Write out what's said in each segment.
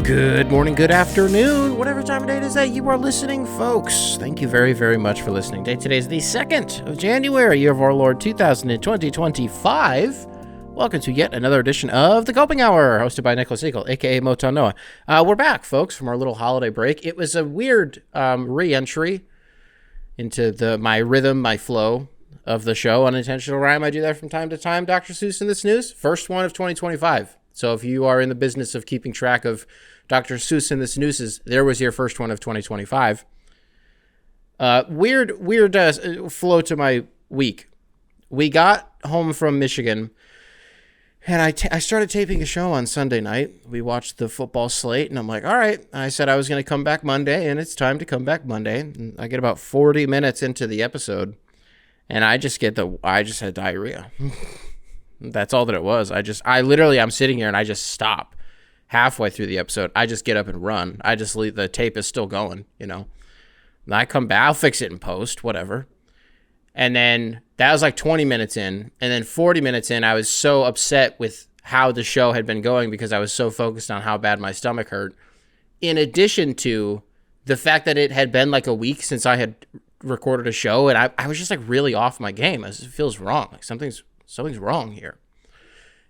Good morning, good afternoon, whatever time of day it is that you are listening, folks. Thank you very, very much for listening. Today is the 2nd of January, year of our Lord 2025. Welcome to yet another edition of The Coping Hour, hosted by Nicholas Eagle, a.k.a. Motown Noah. We're back, folks, from our little holiday break. It was a weird re-entry into my rhythm, my flow of the show. Unintentional rhyme, I do that from time to time. Dr. Seuss in the Snooze, first one of 2025. So if you are in the business of keeping track of Dr. Seuss and the Snoozes, there was your first one of 2025. Weird flow to my week. We got home from Michigan, and I started taping a show on Sunday night. We watched the football slate, and I'm like, all right. I said I was going to come back Monday, and it's time to come back Monday. And I get about 40 minutes into the episode, and I just had diarrhea. That's all that it was. I'm sitting here and I just stop halfway through the episode. I just get up and run. I just leave. The tape is still going, And I come back. I'll fix it in post, whatever. And then that was like 20 minutes in. And then 40 minutes in, I was so upset with how the show had been going because I was so focused on how bad my stomach hurt. In addition to the fact that it had been like a week since I had recorded a show, and I was just like really off my game. It feels wrong. Like something's wrong here.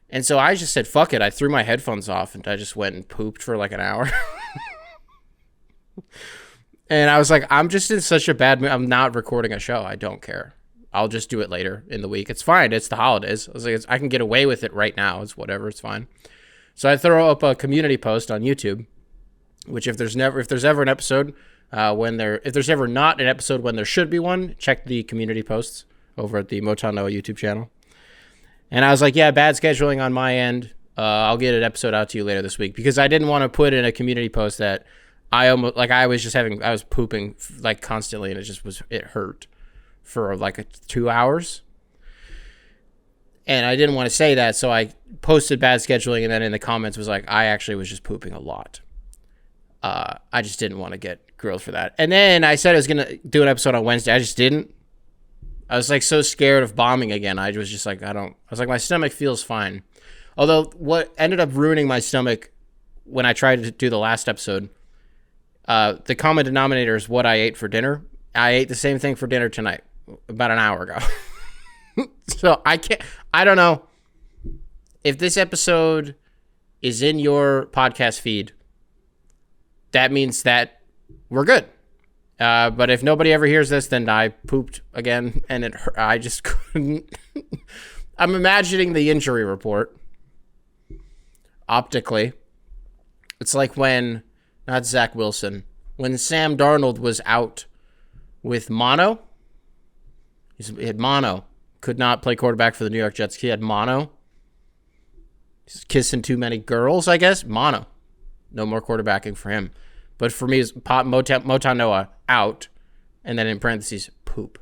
And so I just said, fuck it. I threw my headphones off and I just went and pooped for like an hour. And I was like, I'm just in such a bad mood. I'm not recording a show. I don't care. I'll just do it later in the week. It's fine. It's the holidays. I was like, I can get away with it right now. It's whatever. It's fine. So I throw up a community post on YouTube, which if there's ever an episode if there's ever not an episode when there should be one, check the community posts over at the Motown Noah YouTube channel. And I was like, yeah, bad scheduling on my end. I'll get an episode out to you later this week because I didn't want to put in a community post that I was pooping like constantly and it hurt for like 2 hours. And I didn't want to say that. So I posted bad scheduling. And then in the comments was like, I actually was just pooping a lot. I just didn't want to get grilled for that. And then I said I was going to do an episode on Wednesday. I just didn't. I was like so scared of bombing again. I was just like, my stomach feels fine. Although what ended up ruining my stomach when I tried to do the last episode, the common denominator is what I ate for dinner. I ate the same thing for dinner tonight, about an hour ago. So I don't know if this episode is in your podcast feed. That means that we're good. But if nobody ever hears this, then I pooped again, and it hurt. I just couldn't. I'm imagining the injury report optically. It's like when, not Zach Wilson, when Sam Darnold was out with mono. He had mono. Could not play quarterback for the New York Jets. He had mono. He's kissing too many girls, I guess. Mono. No more quarterbacking for him. But for me, it's Motown Noah out, and then in parentheses, poop.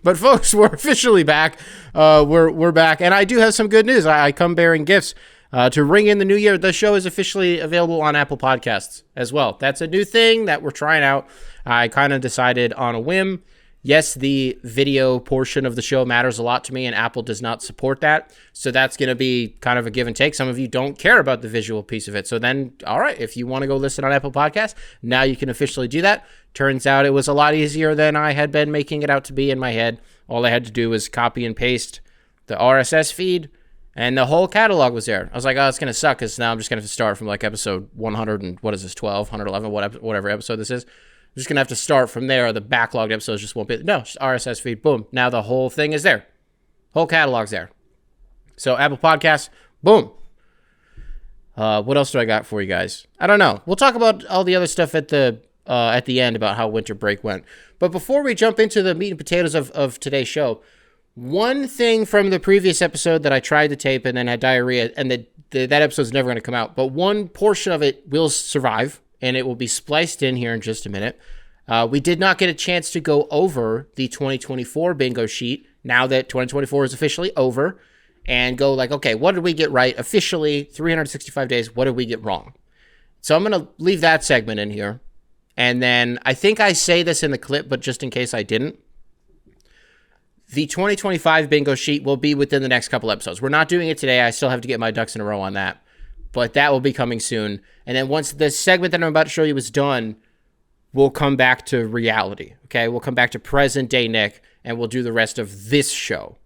But folks, we're officially back. We're back, and I do have some good news. I come bearing gifts to ring in the new year. The show is officially available on Apple Podcasts as well. That's a new thing that we're trying out. I kind of decided on a whim. Yes, the video portion of the show matters a lot to me, and Apple does not support that. So that's going to be kind of a give and take. Some of you don't care about the visual piece of it. So then, all right, if you want to go listen on Apple Podcasts, now you can officially do that. Turns out it was a lot easier than I had been making it out to be in my head. All I had to do was copy and paste the RSS feed, and the whole catalog was there. I was like, oh, it's going to suck because now I'm just going to have to start from like episode 100 and what is this, 12, 111, whatever episode this is. I'm just going to have to start from there. The backlogged episodes just won't be. No, just RSS feed. Boom. Now the whole thing is there. Whole catalog's there. So Apple Podcasts. Boom. What else do I got for you guys? I don't know. We'll talk about all the other stuff at the end about how winter break went. But before we jump into the meat and potatoes of today's show, one thing from the previous episode that I tried to tape and then had diarrhea, and that episode's never going to come out, but one portion of it will survive, and it will be spliced in here in just a minute. We did not get a chance to go over the 2024 bingo sheet now that 2024 is officially over and go like, okay, what did we get right officially? 365 days, what did we get wrong? So I'm going to leave that segment in here. And then I think I say this in the clip, but just in case I didn't, the 2025 bingo sheet will be within the next couple episodes. We're not doing it today. I still have to get my ducks in a row on that. but that will be coming soon. And then once the segment that I'm about to show you is done, we'll come back to reality, okay? We'll come back to present day Nick, and we'll do the rest of this show,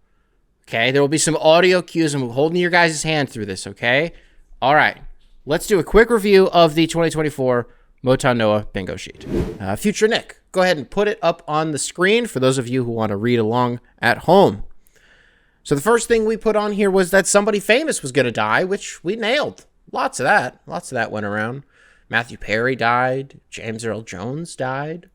okay? There will be some audio cues, and we're holding your guys' hand through this, okay? All right, let's do a quick review of the 2024 Motown Noah bingo sheet. Future Nick, go ahead and put it up on the screen for those of you who want to read along at home. So the first thing we put on here was that somebody famous was going to die, which we nailed. Lots of that went around. Matthew Perry died. James Earl Jones died.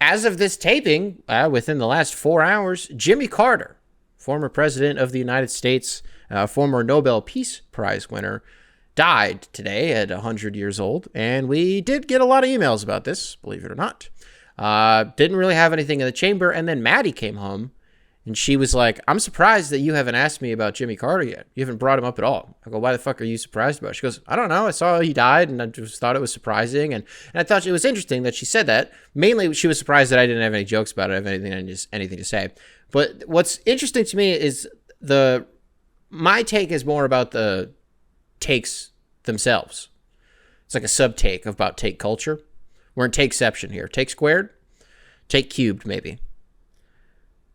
As of this taping, within the last 4 hours, Jimmy Carter, former president of the United States, former Nobel Peace Prize winner, died today at 100 years old. And we did get a lot of emails about this, believe it or not. Didn't really have anything in the chamber. And then Maddie came home. And she was like, I'm surprised that you haven't asked me about Jimmy Carter yet. You haven't brought him up at all. I go, why the fuck are you surprised about it? She goes, I don't know. I saw he died, and I just thought it was surprising. And I thought it was interesting that she said that. Mainly, she was surprised that I didn't have any jokes about it, have anything to say. But what's interesting to me is my take is more about the takes themselves. It's like a sub-take about take culture. We're in takeception here. Take squared, take cubed, maybe.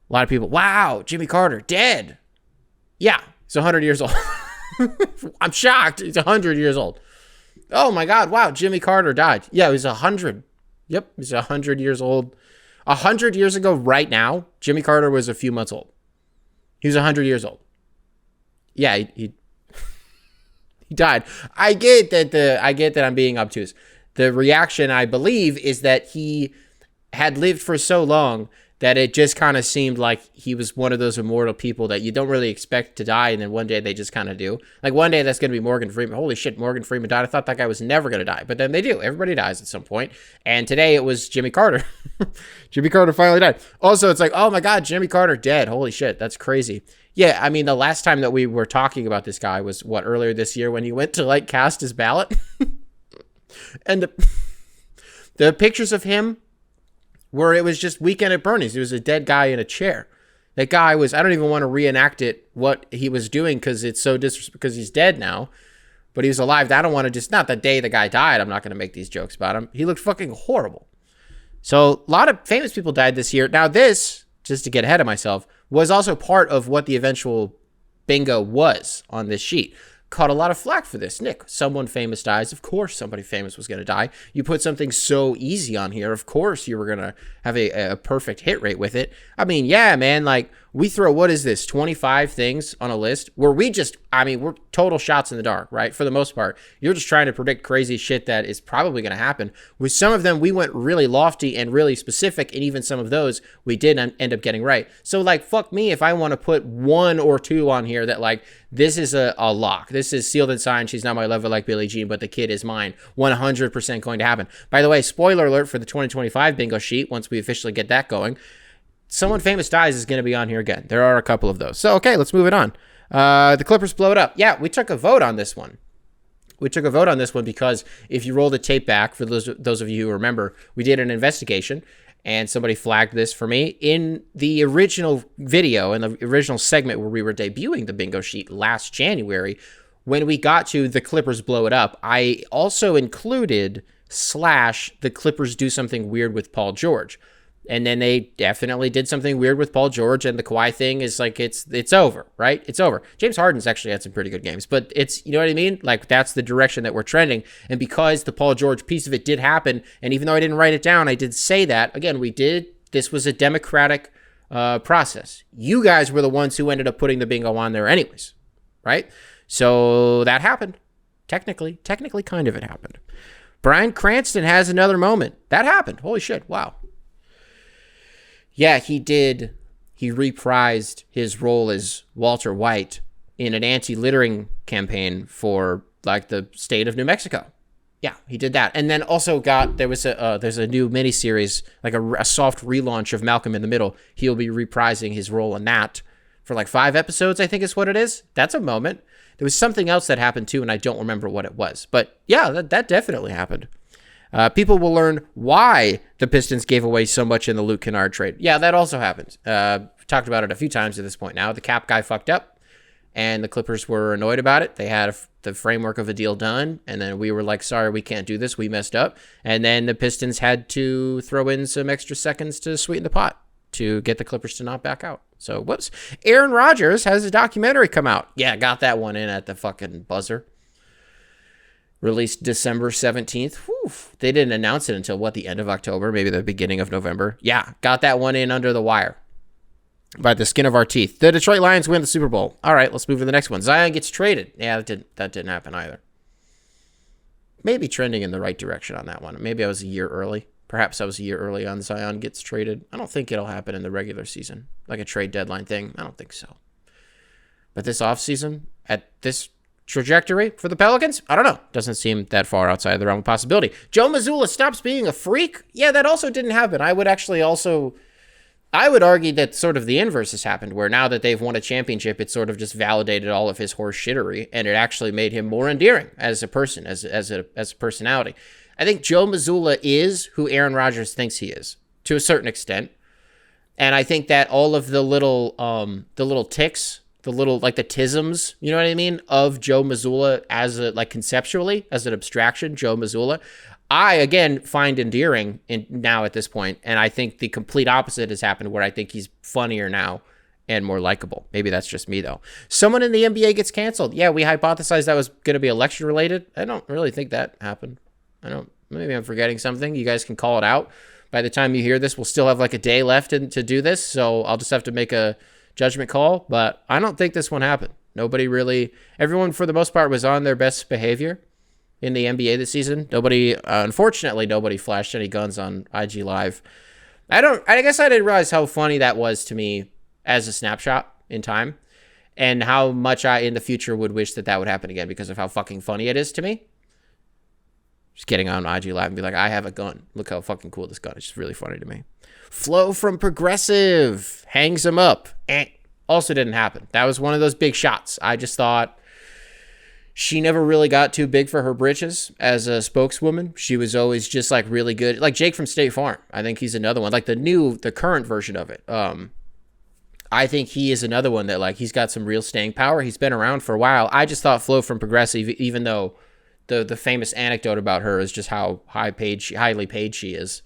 A lot of people, wow, Jimmy Carter, dead. Yeah, he's 100 years old. I'm shocked. He's 100 years old. Oh, my God. Wow, Jimmy Carter died. Yeah, he's 100. Yep, he's 100 years old. 100 years ago right now, Jimmy Carter was a few months old. He was 100 years old. Yeah, he died. I get that I'm being obtuse. The reaction, I believe, is that he had lived for so long that it just kind of seemed like he was one of those immortal people that you don't really expect to die, and then one day they just kind of do. Like one day that's going to be Morgan Freeman. Holy shit, Morgan Freeman died. I thought that guy was never going to die, but then they do. Everybody dies at some point, and today it was Jimmy Carter. Jimmy Carter finally died. Also, it's like, oh my God, Jimmy Carter dead. Holy shit, that's crazy. Yeah, I mean, the last time that we were talking about this guy was, earlier this year when he went to, like, cast his ballot? And the pictures of him where it was just Weekend at Bernie's. There was a dead guy in a chair. That guy was, I don't even want to reenact it, what he was doing, because it's so because he's dead now. But he was alive. I don't want to just, not the day the guy died, I'm not going to make these jokes about him. He looked fucking horrible. So a lot of famous people died this year. Now this, just to get ahead of myself, was also part of what the eventual bingo was on this sheet. Caught a lot of flack for this. Nick, someone famous dies. Of course somebody famous was going to die. You put something so easy on here. Of course you were going to have a perfect hit rate with it. I mean, yeah, man, like we throw, what is this, 25 things on a list where we're total shots in the dark, right? For the most part, you're just trying to predict crazy shit that is probably going to happen. With some of them, we went really lofty and really specific, and even some of those we did end up getting right. So, like, fuck me if I want to put one or two on here that, like, this is a lock. This is sealed and signed. She's not my lover like Billie Jean, but the kid is mine. 100% going to happen. By the way, spoiler alert for the 2025 bingo sheet, once we officially get that going, someone famous dies is going to be on here again. There are a couple of those. So, okay, let's move it on. The Clippers blow it up. Yeah, we took a vote on this one. Because if you roll the tape back, for those of you who remember, we did an investigation, and somebody flagged this for me. In the original video, in the original segment where we were debuting the bingo sheet last January, when we got to the Clippers blow it up, I also included / the Clippers do something weird with Paul George. And then they definitely did something weird with Paul George, and the Kawhi thing is like, it's over, right? It's over. James Harden's actually had some pretty good games, but it's, you know what I mean? Like, that's the direction that we're trending. And because the Paul George piece of it did happen, and even though I didn't write it down, I did say that, again, this was a democratic process. You guys were the ones who ended up putting the bingo on there anyways, right? So that happened. Technically, kind of it happened. Bryan Cranston has another moment. That happened. Holy shit. Wow. Yeah, he did. He reprised his role as Walter White in an anti-littering campaign for, like, the state of New Mexico. Yeah, he did that. And then also there's a new miniseries, like a soft relaunch of Malcolm in the Middle. He'll be reprising his role in that for like 5 episodes, I think is what it is. That's a moment. There was something else that happened too, and I don't remember what it was. But yeah, that definitely happened. People will learn why the Pistons gave away so much in the Luke Kennard trade. Yeah, that also happened. We've talked about it a few times at this point now. The cap guy fucked up, and the Clippers were annoyed about it. They had the framework of a deal done. And then we were like, sorry, we can't do this. We messed up. And then the Pistons had to throw in some extra seconds to sweeten the pot to get the Clippers to not back out. So whoops. Aaron Rodgers has a documentary come out. Yeah, got that one in at the fucking buzzer. Released December 17th. Whew. They didn't announce it until, the end of October, maybe the beginning of November. Yeah, got that one in under the wire. By the skin of our teeth. The Detroit Lions win the Super Bowl. All right, let's move to the next one. Zion gets traded. Yeah, that didn't happen either. Maybe trending in the right direction on that one. Maybe I was a year early. Perhaps I was a year early on Zion gets traded. I don't think it'll happen in the regular season. Like a trade deadline thing. I don't think so. But this offseason, at this trajectory for the Pelicans, I don't know. Doesn't seem that far outside the realm of possibility. Joe Mazzulla stops being a freak. Yeah, that also didn't happen. I would argue that sort of the inverse has happened, where now that they've won a championship, it sort of just validated all of his horse shittery, and it actually made him more endearing as a person, as a personality. I think Joe Mazzulla is who Aaron Rodgers thinks he is, to a certain extent. And I think that all of the little ticks, the tisms, you know what I mean, of Joe Mazzulla as conceptually, as an abstraction, Joe Mazzulla, I, again, find endearing now at this point, and I think the complete opposite has happened, where I think he's funnier now and more likable. Maybe that's just me, though. Someone in the NBA gets canceled. Yeah, we hypothesized that was going to be election-related. I don't really think that happened. Maybe I'm forgetting something. You guys can call it out. By the time you hear this, we'll still have a day left to do this, so I'll just have to make a judgment call, but I don't think this one happened. Everyone, for the most part, was on their best behavior in the NBA this season. Unfortunately, nobody flashed any guns on IG Live. I guess I didn't realize how funny that was to me as a snapshot in time, and how much I, in the future, would wish that would happen again because of how fucking funny it is to me. Just getting on IG Live and be like, I have a gun. Look how fucking cool this gun is. It's just really funny to me. Flo from Progressive hangs him up. Also didn't happen. That was one of those big shots. I just thought she never really got too big for her britches as a spokeswoman. She was always just really good. Like Jake from State Farm. I think he's another one. Like the current version of it. I think he is another one that he's got some real staying power. He's been around for a while. I just thought Flo from Progressive, even though the famous anecdote about her is just how highly paid she is.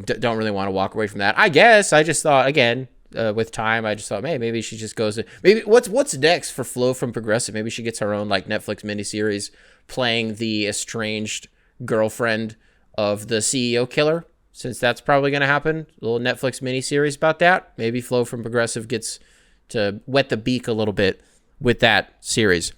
Don't really want to walk away from that. I guess I just thought, again, with time, I just thought, hey, maybe she just goes to, maybe what's next for Flo from Progressive? Maybe she gets her own Netflix miniseries playing the estranged girlfriend of the CEO killer, since that's probably going to happen. A little Netflix miniseries about that. Maybe Flo from Progressive gets to wet the beak a little bit with that series.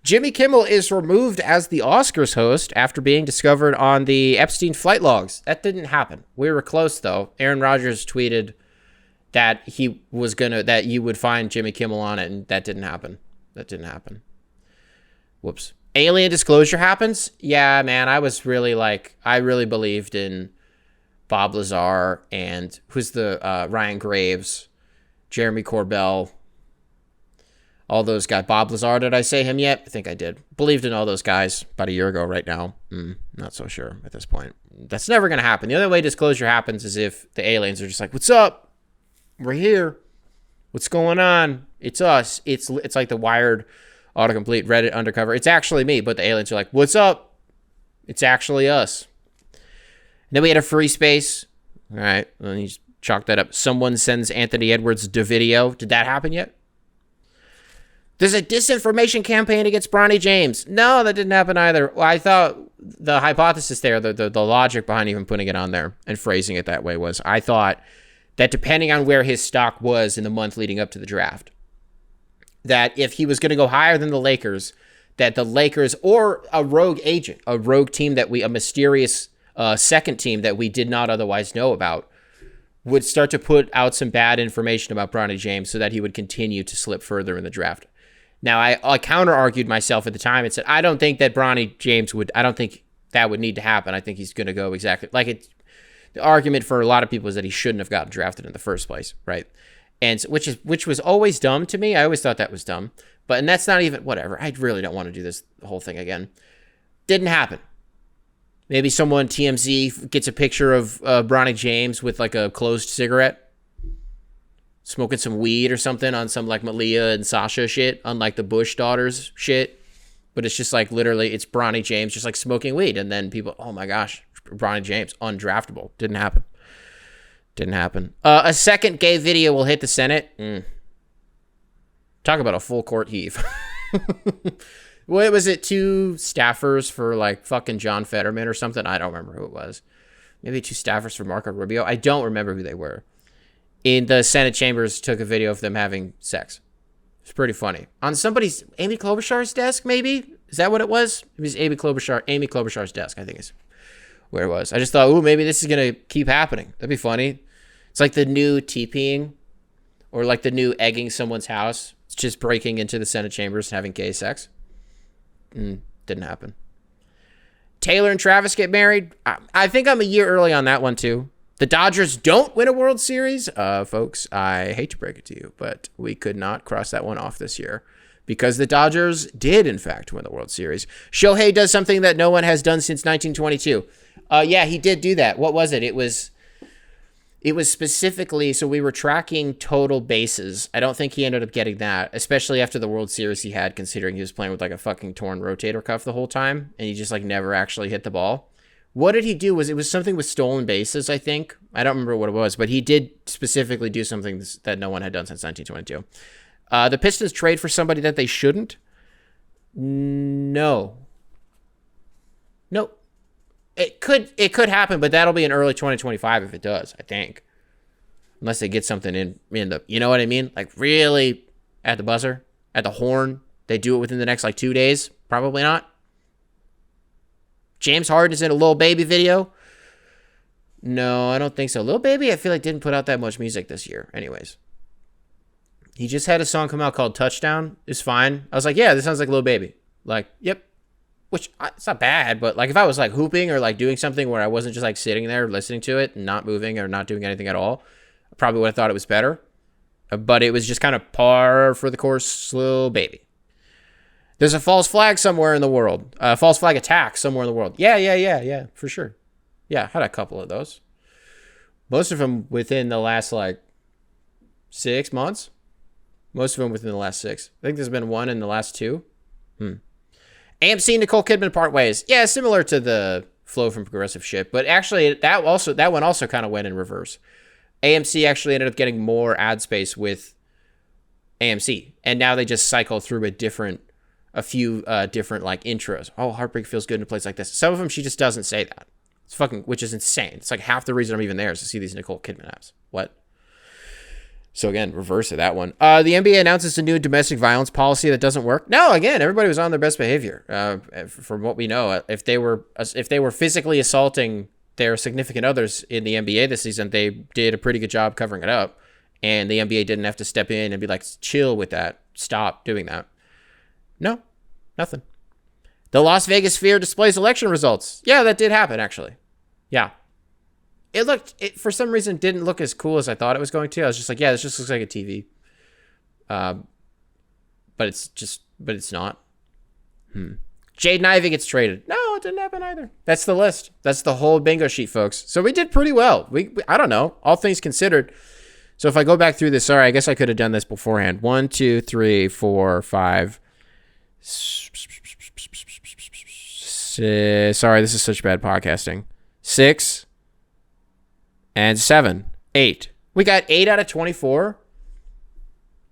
Jimmy Kimmel is removed as the Oscars host after being discovered on the Epstein flight logs. That didn't happen. We were close, though. Aaron Rodgers tweeted that that you would find Jimmy Kimmel on it, and that didn't happen. Whoops. Alien disclosure happens? Yeah, man, I really believed in Bob Lazar and who's the Ryan Graves, Jeremy Corbell, all those guys. Bob Lazar, did I say him yet? I think I did. Believed in all those guys about a year ago right now. Not so sure at this point. That's never going to happen. The only way disclosure happens is if the aliens are just like, what's up? We're here. What's going on? It's us. It's like the Wired autocomplete Reddit undercover. It's actually me, but the aliens are like, what's up? It's actually us. And then we had a free space. All right. Let me just chalk that up. Someone sends Anthony Edwards the video. Did that happen yet? There's a disinformation campaign against Bronny James. No, that didn't happen either. Well, I thought the hypothesis there, the logic behind even putting it on there and phrasing it that way was, I thought that depending on where his stock was in the month leading up to the draft, that if he was going to go higher than the Lakers, that the Lakers or a rogue agent, a rogue team a mysterious second team that we did not otherwise know about, would start to put out some bad information about Bronny James so that he would continue to slip further in the draft. Now, I counter-argued myself at the time and said, I don't think that Bronny James I don't think that would need to happen. I think he's going to go exactly the argument for a lot of people is that he shouldn't have gotten drafted in the first place, right? And which was always dumb to me. I always thought that was dumb. And that's not even, whatever. I really don't want to do this whole thing again. Didn't happen. Maybe someone, TMZ, gets a picture of Bronny James with a closed cigarette, smoking some weed or something on some Malia and Sasha shit, unlike the Bush daughters shit. but it's just like literally it's Bronny James just like smoking weed, and then people, oh my gosh, Bronny James undraftable. Didn't happen. A second gay video will hit the Senate. Talk about a full court heave. What was it? 2 staffers for like fucking John Fetterman or something? I don't remember who it was. Maybe 2 staffers for Marco Rubio. I don't remember who they were. In the Senate chambers, took a video of them having sex. It's pretty funny. On somebody's, Amy Klobuchar's desk, maybe? Is that what it was? It was Amy Klobuchar's desk, I think is where it was. I just thought, ooh, maybe this is going to keep happening. That'd be funny. It's like the new TPing or like the new egging someone's house. It's just breaking into the Senate chambers and having gay sex. Didn't happen. Taylor and Travis get married. I think I'm a year early on that one too. The Dodgers don't win a World Series. Folks, I hate to break it to you, but we could not cross that one off this year because the Dodgers did, in fact, win the World Series. Shohei does something that no one has done since 1922. Yeah, he did do that. What was it? It was specifically, so we were tracking total bases. I don't think he ended up getting that, especially after the World Series he had, considering he was playing with like a fucking torn rotator cuff the whole time, and he just like never actually hit the ball. What did he do? It was something with stolen bases, I think. I don't remember what it was, but he did specifically do something that no one had done since 1922. The Pistons trade for somebody that they shouldn't? No. It could happen, but that'll be in early 2025 if it does, I think. Unless they get something in the, you know what I mean? Like really at the buzzer, at the horn. They do it within the next like 2 days. Probably not. James Harden is in a Lil Baby video. No, I don't think so. Lil Baby, I feel like didn't put out that much music this year. Anyways. He just had a song come out called Touchdown. It's fine. I was like, yeah, this sounds like Lil Baby. Like, yep. Which, it's not bad, but like if I was like hooping or like doing something where I wasn't just like sitting there listening to it and not moving or not doing anything at all, I probably would have thought it was better. But it was just kind of par for the course, Lil Baby. There's a false flag somewhere in the world. False flag attack somewhere in the world. Yeah, for sure. Yeah, had a couple of those. Most of them within the last like 6 months. Most of them within the last 6. I think there's been one in the last 2. AMC Nicole Kidman part ways. Yeah, similar to the flow from progressive shit, but actually that one also kind of went in reverse. AMC actually ended up getting more ad space with AMC, and now they just cycle through a few different like intros. Oh, heartbreak feels good in a place like this. Some of them she just doesn't say that. It's fucking, which is insane. It's like half the reason I'm even there is to see these Nicole Kidman apps. What? So again, reverse of that one. The NBA announces a new domestic violence policy that doesn't work. No, again, everybody was on their best behavior. From what we know, if they were physically assaulting their significant others in the NBA this season, they did a pretty good job covering it up, and the NBA didn't have to step in and be like, chill with that, stop doing that. No, nothing. The Las Vegas Sphere displays election results. Yeah, that did happen actually. Yeah. It for some reason didn't look as cool as I thought it was going to. I was just like, yeah, this just looks like a TV. But it's not. Jaden Ivey gets traded. No, it didn't happen either. That's the list. That's the whole bingo sheet, folks. So we did pretty well. We I don't know, all things considered. So if I go back through this, sorry, I guess I could have done this beforehand. 1, 2, 3, 4, 5. Sorry, this is such bad podcasting. 6. And 7, 8. We got 8 out of 24.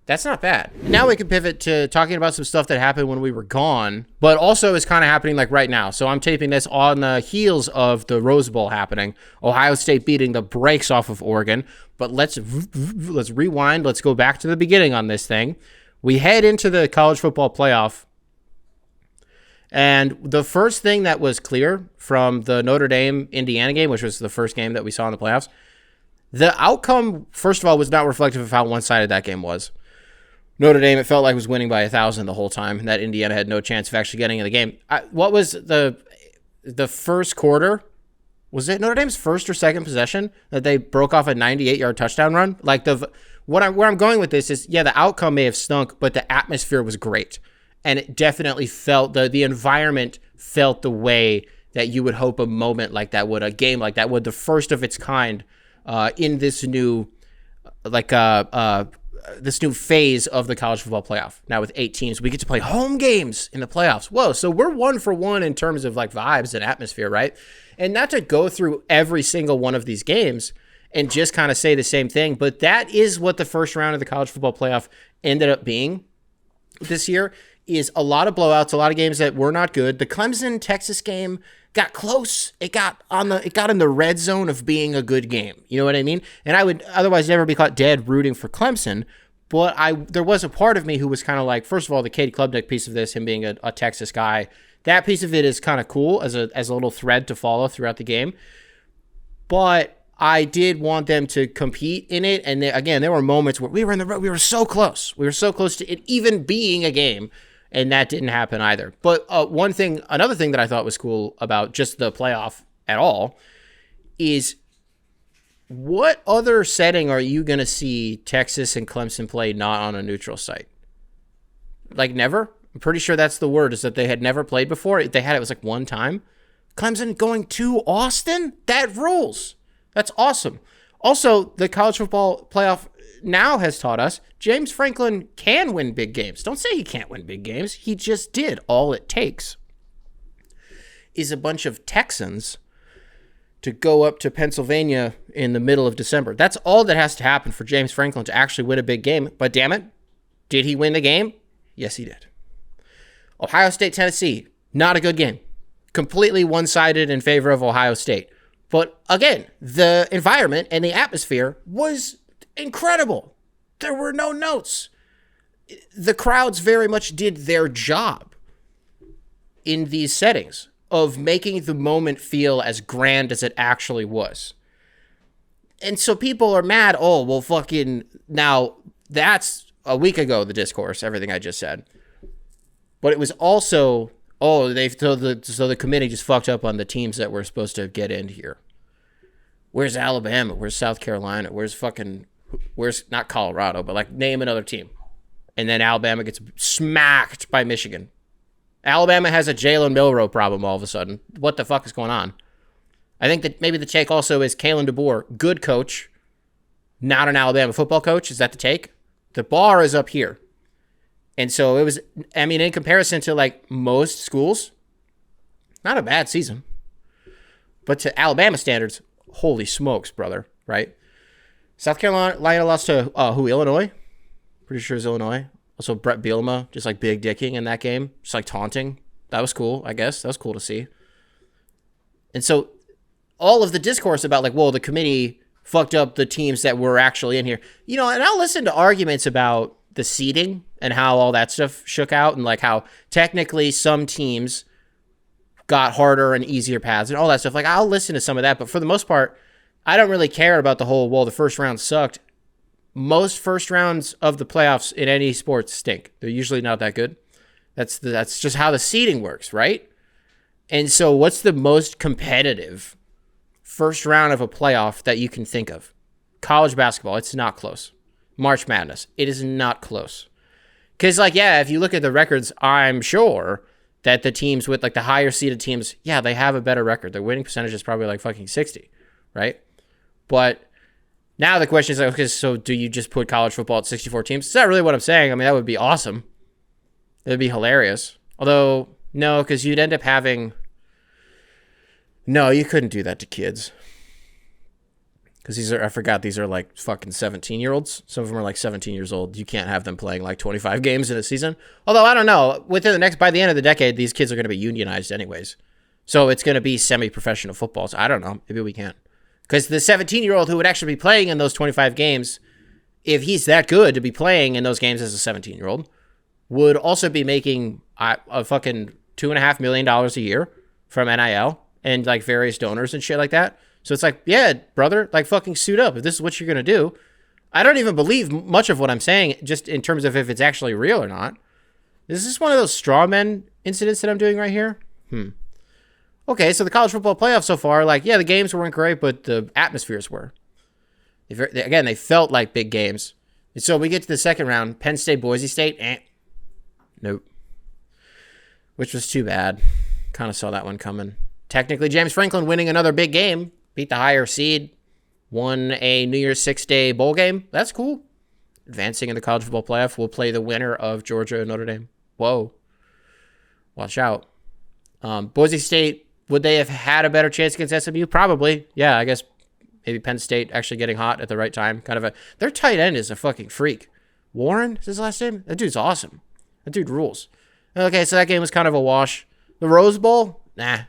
That's not bad. Now we can pivot to talking about some stuff that happened when we were gone, but also is kind of happening like right now. So I'm taping this on the heels of the Rose Bowl happening. Ohio State beating the brakes off of Oregon. But let's rewind. Let's go back to the beginning on this thing. We head into the college football playoff. And the first thing that was clear from the Notre Dame-Indiana game, which was the first game that we saw in the playoffs, the outcome, first of all, was not reflective of how one-sided that game was. Notre Dame, it felt like was winning by 1,000 the whole time, and that Indiana had no chance of actually getting in the game. What was the first quarter? Was it Notre Dame's first or second possession that they broke off a 98-yard touchdown run? Like where I'm going with this is, yeah, the outcome may have stunk, but the atmosphere was great. And it definitely felt, the environment felt the way that you would hope a moment like that would, a game like that would, the first of its kind in this new, like, phase of the college football playoff. Now with 8 teams, we get to play home games in the playoffs. Whoa, so we're 1 for 1 in terms of like vibes and atmosphere, right? And not to go through every single one of these games and just kind of say the same thing, but that is what the first round of the college football playoff ended up being this year, is a lot of blowouts, a lot of games that were not good. The Clemson-Texas game got close. It got in the red zone of being a good game. You know what I mean? And I would otherwise never be caught dead rooting for Clemson, but there was a part of me who was kind of like, first of all, the Cade Klubnik piece of this, him being a Texas guy, that piece of it is kind of cool as a little thread to follow throughout the game. But I did want them to compete in it, and again, there were moments where we were so close. We were so close to it even being a game, and that didn't happen either. But another thing that I thought was cool about just the playoff at all is, what other setting are you going to see Texas and Clemson play not on a neutral site? Like never? I'm pretty sure that's the word, is that they had never played before. They had it was like one time. Clemson going to Austin? That rules. That's awesome. Also, the college football playoff now has taught us James Franklin can win big games. Don't say he can't win big games. He just did. All it takes is a bunch of Texans to go up to Pennsylvania in the middle of December. That's all that has to happen for James Franklin to actually win a big game. But damn it, did he win the game? Yes, he did. Ohio State, Tennessee, not a good game. Completely one-sided in favor of Ohio State. But again, the environment and the atmosphere was incredible. There were no notes. The crowds very much did their job in these settings of making the moment feel as grand as it actually was. And so people are mad, oh, well, fucking, now that's a week ago, the discourse, everything I just said. But it was also, so the committee just fucked up on the teams that were supposed to get in here. Where's Alabama? Where's South Carolina? Where's not Colorado, but like name another team. And then Alabama gets smacked by Michigan. Alabama has a Jalen Milroe problem all of a sudden. What the fuck is going on? I think that maybe the take also is Kalen DeBoer, good coach, not an Alabama football coach. Is that the take? The bar is up here. And so it was, I mean, in comparison to like most schools, not a bad season. But to Alabama standards, holy smokes, brother, right? South Carolina lost to Illinois? Pretty sure it's Illinois. Also, Brett Bielema, just like big dicking in that game, just like taunting. That was cool, I guess. That was cool to see. And so all of the discourse about like, well, the committee fucked up the teams that were actually in here. You know, and I'll listen to arguments about the seeding and how all that stuff shook out and like how technically some teams got harder and easier paths and all that stuff. Like, I'll listen to some of that, but for the most part, I don't really care about the whole, well, the first round sucked. Most first rounds of the playoffs in any sport stink. They're usually not that good. That's just how the seeding works, right? And so what's the most competitive first round of a playoff that you can think of? College basketball, it's not close. March Madness, it is not close. Because, like, yeah, if you look at the records, I'm sure that the teams with, like, the higher seeded teams, yeah, they have a better record. Their winning percentage is probably, like, fucking 60, right? But now the question is, like, okay, so do you just put college football at 64 teams? Is that really what I'm saying? I mean, that would be awesome. It would be hilarious. Although, no, because you'd end up having... No, you couldn't do that to kids. Because these are like fucking 17-year-olds. Some of them are like 17 years old. You can't have them playing like 25 games in a season. Although, I don't know. By the end of the decade, these kids are going to be unionized anyways. So it's going to be semi-professional football. So I don't know. Maybe we can't. Because the 17-year-old who would actually be playing in those 25 games, if he's that good to be playing in those games as a 17-year-old, would also be making a fucking $2.5 million a year from NIL and like various donors and shit like that. So it's like, yeah, brother, like fucking suit up. If this is what you're going to do, I don't even believe much of what I'm saying just in terms of if it's actually real or not. Is this one of those straw men incidents that I'm doing right here? Okay, so the college football playoff so far, like, yeah, the games weren't great, but the atmospheres were. Again, they felt like big games. And so we get to the second round, Penn State, Boise State, nope. Which was too bad. Kind of saw that one coming. Technically, James Franklin winning another big game, beat the higher seed, won a New Year's 6-day bowl game. That's cool. advancing in the college football playoff will play the winner of Georgia and Notre Dame. Whoa. Watch out. Boise State, would they have had a better chance against SMU? Probably. Yeah, I guess maybe Penn State actually getting hot at the right time. Their tight end is a fucking freak. Warren is his last name? That dude's awesome. That dude rules. Okay, so that game was kind of a wash. The Rose Bowl? Nah.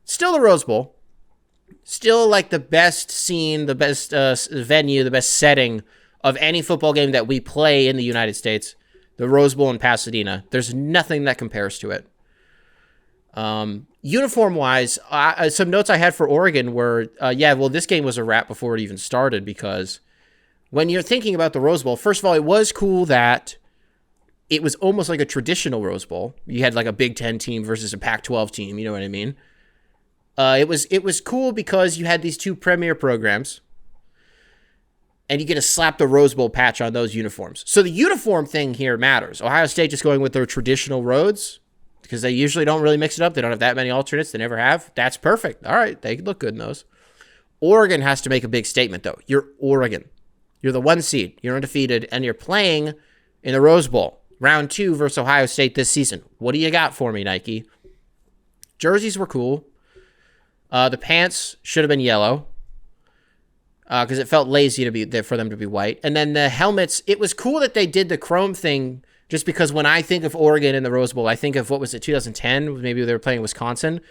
Still the Rose Bowl. Still like the best scene, the best venue, the best setting of any football game that we play in the United States. The Rose Bowl in Pasadena. There's nothing that compares to it. Uniform-wise, some notes I had for Oregon were, this game was a wrap before it even started, because when you're thinking about the Rose Bowl, first of all, it was cool that it was almost like a traditional Rose Bowl. You had like a Big Ten team versus a Pac-12 team, you know what I mean? It was cool because you had these two premier programs, and you get to slap the Rose Bowl patch on those uniforms. So the uniform thing here matters. Ohio State just going with their traditional roads, because they usually don't really mix it up. They don't have that many alternates. They never have. That's perfect. All right, they look good in those. Oregon has to make a big statement, though. You're Oregon. You're the 1 seed. You're undefeated, and you're playing in the Rose Bowl, round 2 versus Ohio State this season. What do you got for me, Nike? Jerseys were cool. The pants should have been yellow, because it felt lazy for them to be white. And then the helmets, it was cool that they did the chrome thing, just because when I think of Oregon in the Rose Bowl, I think of, 2010? Maybe they were playing Wisconsin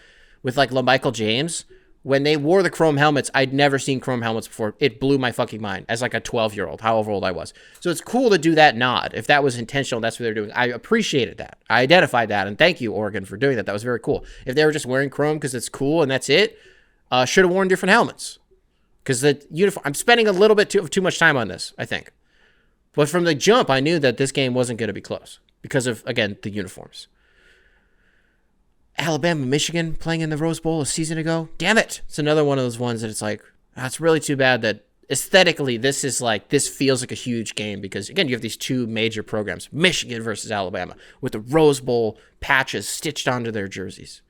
with like LaMichael James. When they wore the chrome helmets, I'd never seen chrome helmets before. It blew my fucking mind as like a 12-year-old, however old I was. So it's cool to do that nod. If that was intentional, that's what they're doing. I appreciated that. I identified that, and thank you, Oregon, for doing that. That was very cool. If they were just wearing chrome because it's cool and that's it, should have worn different helmets. Because the uniform, I'm spending a little bit too much time on this, I think. But from the jump, I knew that this game wasn't going to be close because of, again, the uniforms. Alabama, Michigan playing in the Rose Bowl a season ago. Damn it. It's another one of those ones that it's like, it's really too bad that aesthetically this feels like a huge game, because, again, you have these two major programs, Michigan versus Alabama, with the Rose Bowl patches stitched onto their jerseys.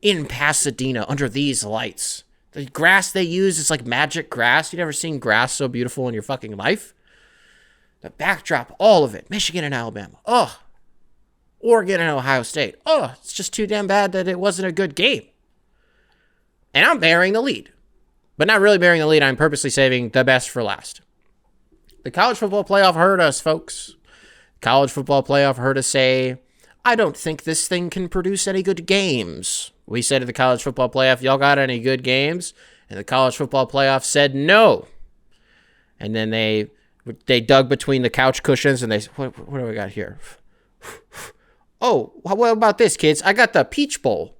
In Pasadena, under these lights. The grass they use is like magic grass. You never seen grass so beautiful in your fucking life? The backdrop, all of it. Michigan and Alabama. Oh. Oregon and Ohio State. Oh, it's just too damn bad that it wasn't a good game. And I'm bearing the lead. But not really bearing the lead. I'm purposely saving the best for last. The college football playoff hurt us, folks. College football playoff heard us say, I don't think this thing can produce any good games. We said at the college football playoff, y'all got any good games? And the college football playoff said no. And then they dug between the couch cushions and they said, what do we got here? Oh, what about this, kids? I got the Peach Bowl.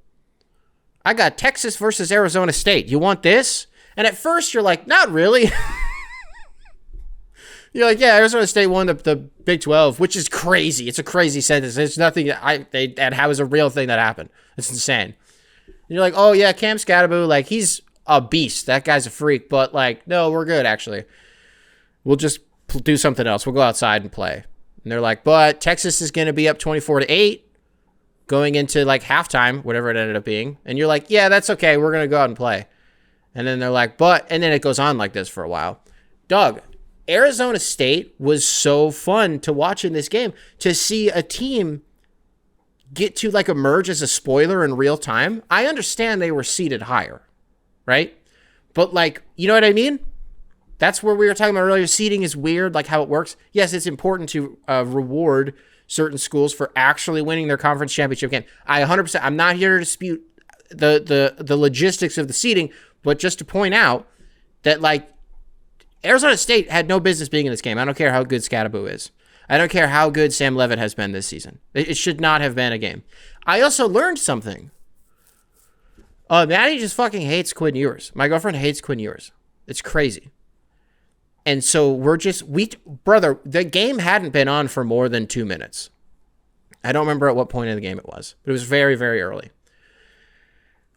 I got Texas versus Arizona State. You want this? And at first you're like, not really. You're like, yeah, Arizona State won the Big 12, which is crazy. It's a crazy sentence. It's nothing that was a real thing that happened. It's insane. And you're like, oh yeah, Cam Scatterbo, like he's a beast. That guy's a freak. But like, no, we're good actually. We'll just do something else. We'll go outside and play. And they're like, but Texas is going to be up 24-8 going into like halftime, whatever it ended up being. And you're like, yeah, that's okay. We're going to go out and play. And then they're like, and then it goes on like this for a while. Doug, Arizona State was so fun to watch in this game, to see a team get to like emerge as a spoiler in real time. I understand they were seated higher, right? But like, you know what I mean? That's where we were talking about earlier. Seeding is weird, like how it works. Yes, it's important to reward certain schools for actually winning their conference championship game. I 100%, I'm not here to dispute the logistics of the seeding, but just to point out that like Arizona State had no business being in this game. I don't care how good Scatterbo is. I don't care how good Sam Levitt has been this season. It should not have been a game. I also learned something. Maddie just fucking hates Quinn Ewers. My girlfriend hates Quinn Ewers. It's crazy. And so brother, the game hadn't been on for more than 2 minutes. I don't remember at what point in the game it was, but it was very, very early.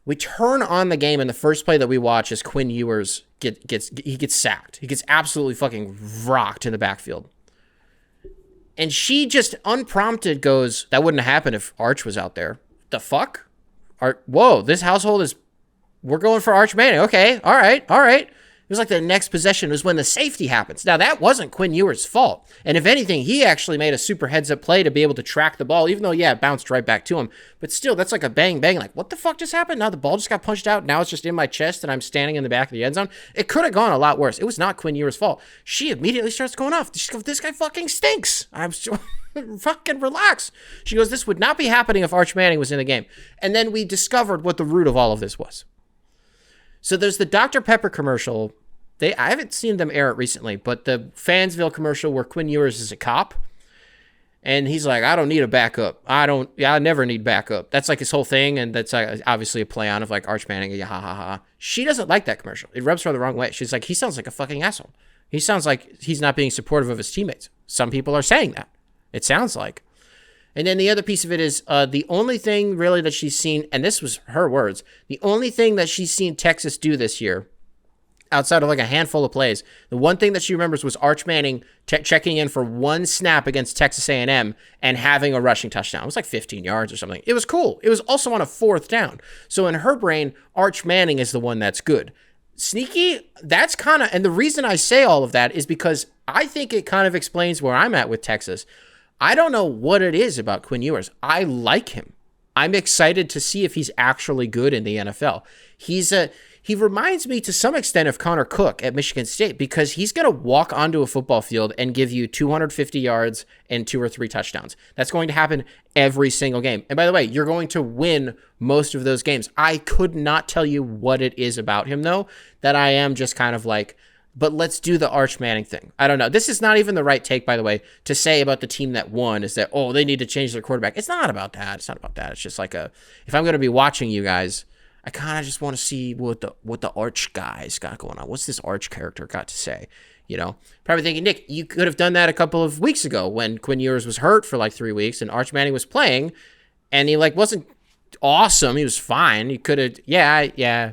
We turn on the game, and the first play that we watch is Quinn Ewers gets sacked. He gets absolutely fucking rocked in the backfield. And she just unprompted goes, that wouldn't have happened if Arch was out there. The fuck? Whoa, this household we're going for Arch Manning. Okay, all right. was like the next possession was when the safety happens. Now, that wasn't Quinn Ewers' fault. And if anything, he actually made a super heads-up play to be able to track the ball, even though, yeah, it bounced right back to him. But still, that's like a bang-bang. Like, what the fuck just happened? Now the ball just got punched out. Now it's just in my chest and I'm standing in the back of the end zone. It could have gone a lot worse. It was not Quinn Ewers' fault. She immediately starts going off. She goes, this guy fucking stinks. I'm fucking relax. She goes, this would not be happening if Arch Manning was in the game. And then we discovered what the root of all of this was. So there's the Dr. Pepper commercial. I haven't seen them air it recently, but the Fansville commercial where Quinn Ewers is a cop. And he's like, I don't need a backup. I never need backup. That's like his whole thing. And that's obviously a play on of like Arch Manning. Yeah, ha, ha, ha. She doesn't like that commercial. It rubs her the wrong way. She's like, he sounds like a fucking asshole. He sounds like he's not being supportive of his teammates. Some people are saying that. It sounds like. And then the other piece of it is the only thing really that she's seen, and this was her words, the only thing that she's seen Texas do this year, outside of like a handful of plays, the one thing that she remembers was Arch Manning checking in for one snap against Texas A&M and having a rushing touchdown. It was like 15 yards or something. It was cool. It was also on a 4th down. So in her brain, Arch Manning is the one that's good. Sneaky, that's kind of, and the reason I say all of that is because I think it kind of explains where I'm at with Texas. I don't know what it is about Quinn Ewers. I like him. I'm excited to see if he's actually good in the NFL. He reminds me to some extent of Connor Cook at Michigan State because he's going to walk onto a football field and give you 250 yards and 2 or 3 touchdowns. That's going to happen every single game. And by the way, you're going to win most of those games. I could not tell you what it is about him, though, that I am just kind of like, but let's do the Arch Manning thing. I don't know. This is not even the right take, by the way, to say about the team that won is that, oh, they need to change their quarterback. It's not about that. It's not about that. It's just like if I'm going to be watching you guys, I kind of just want to see what the Arch guys got going on. What's this Arch character got to say? You know, probably thinking, Nick, you could have done that a couple of weeks ago when Quinn Ewers was hurt for like 3 weeks and Arch Manning was playing and he like wasn't awesome. He was fine. You could have, yeah,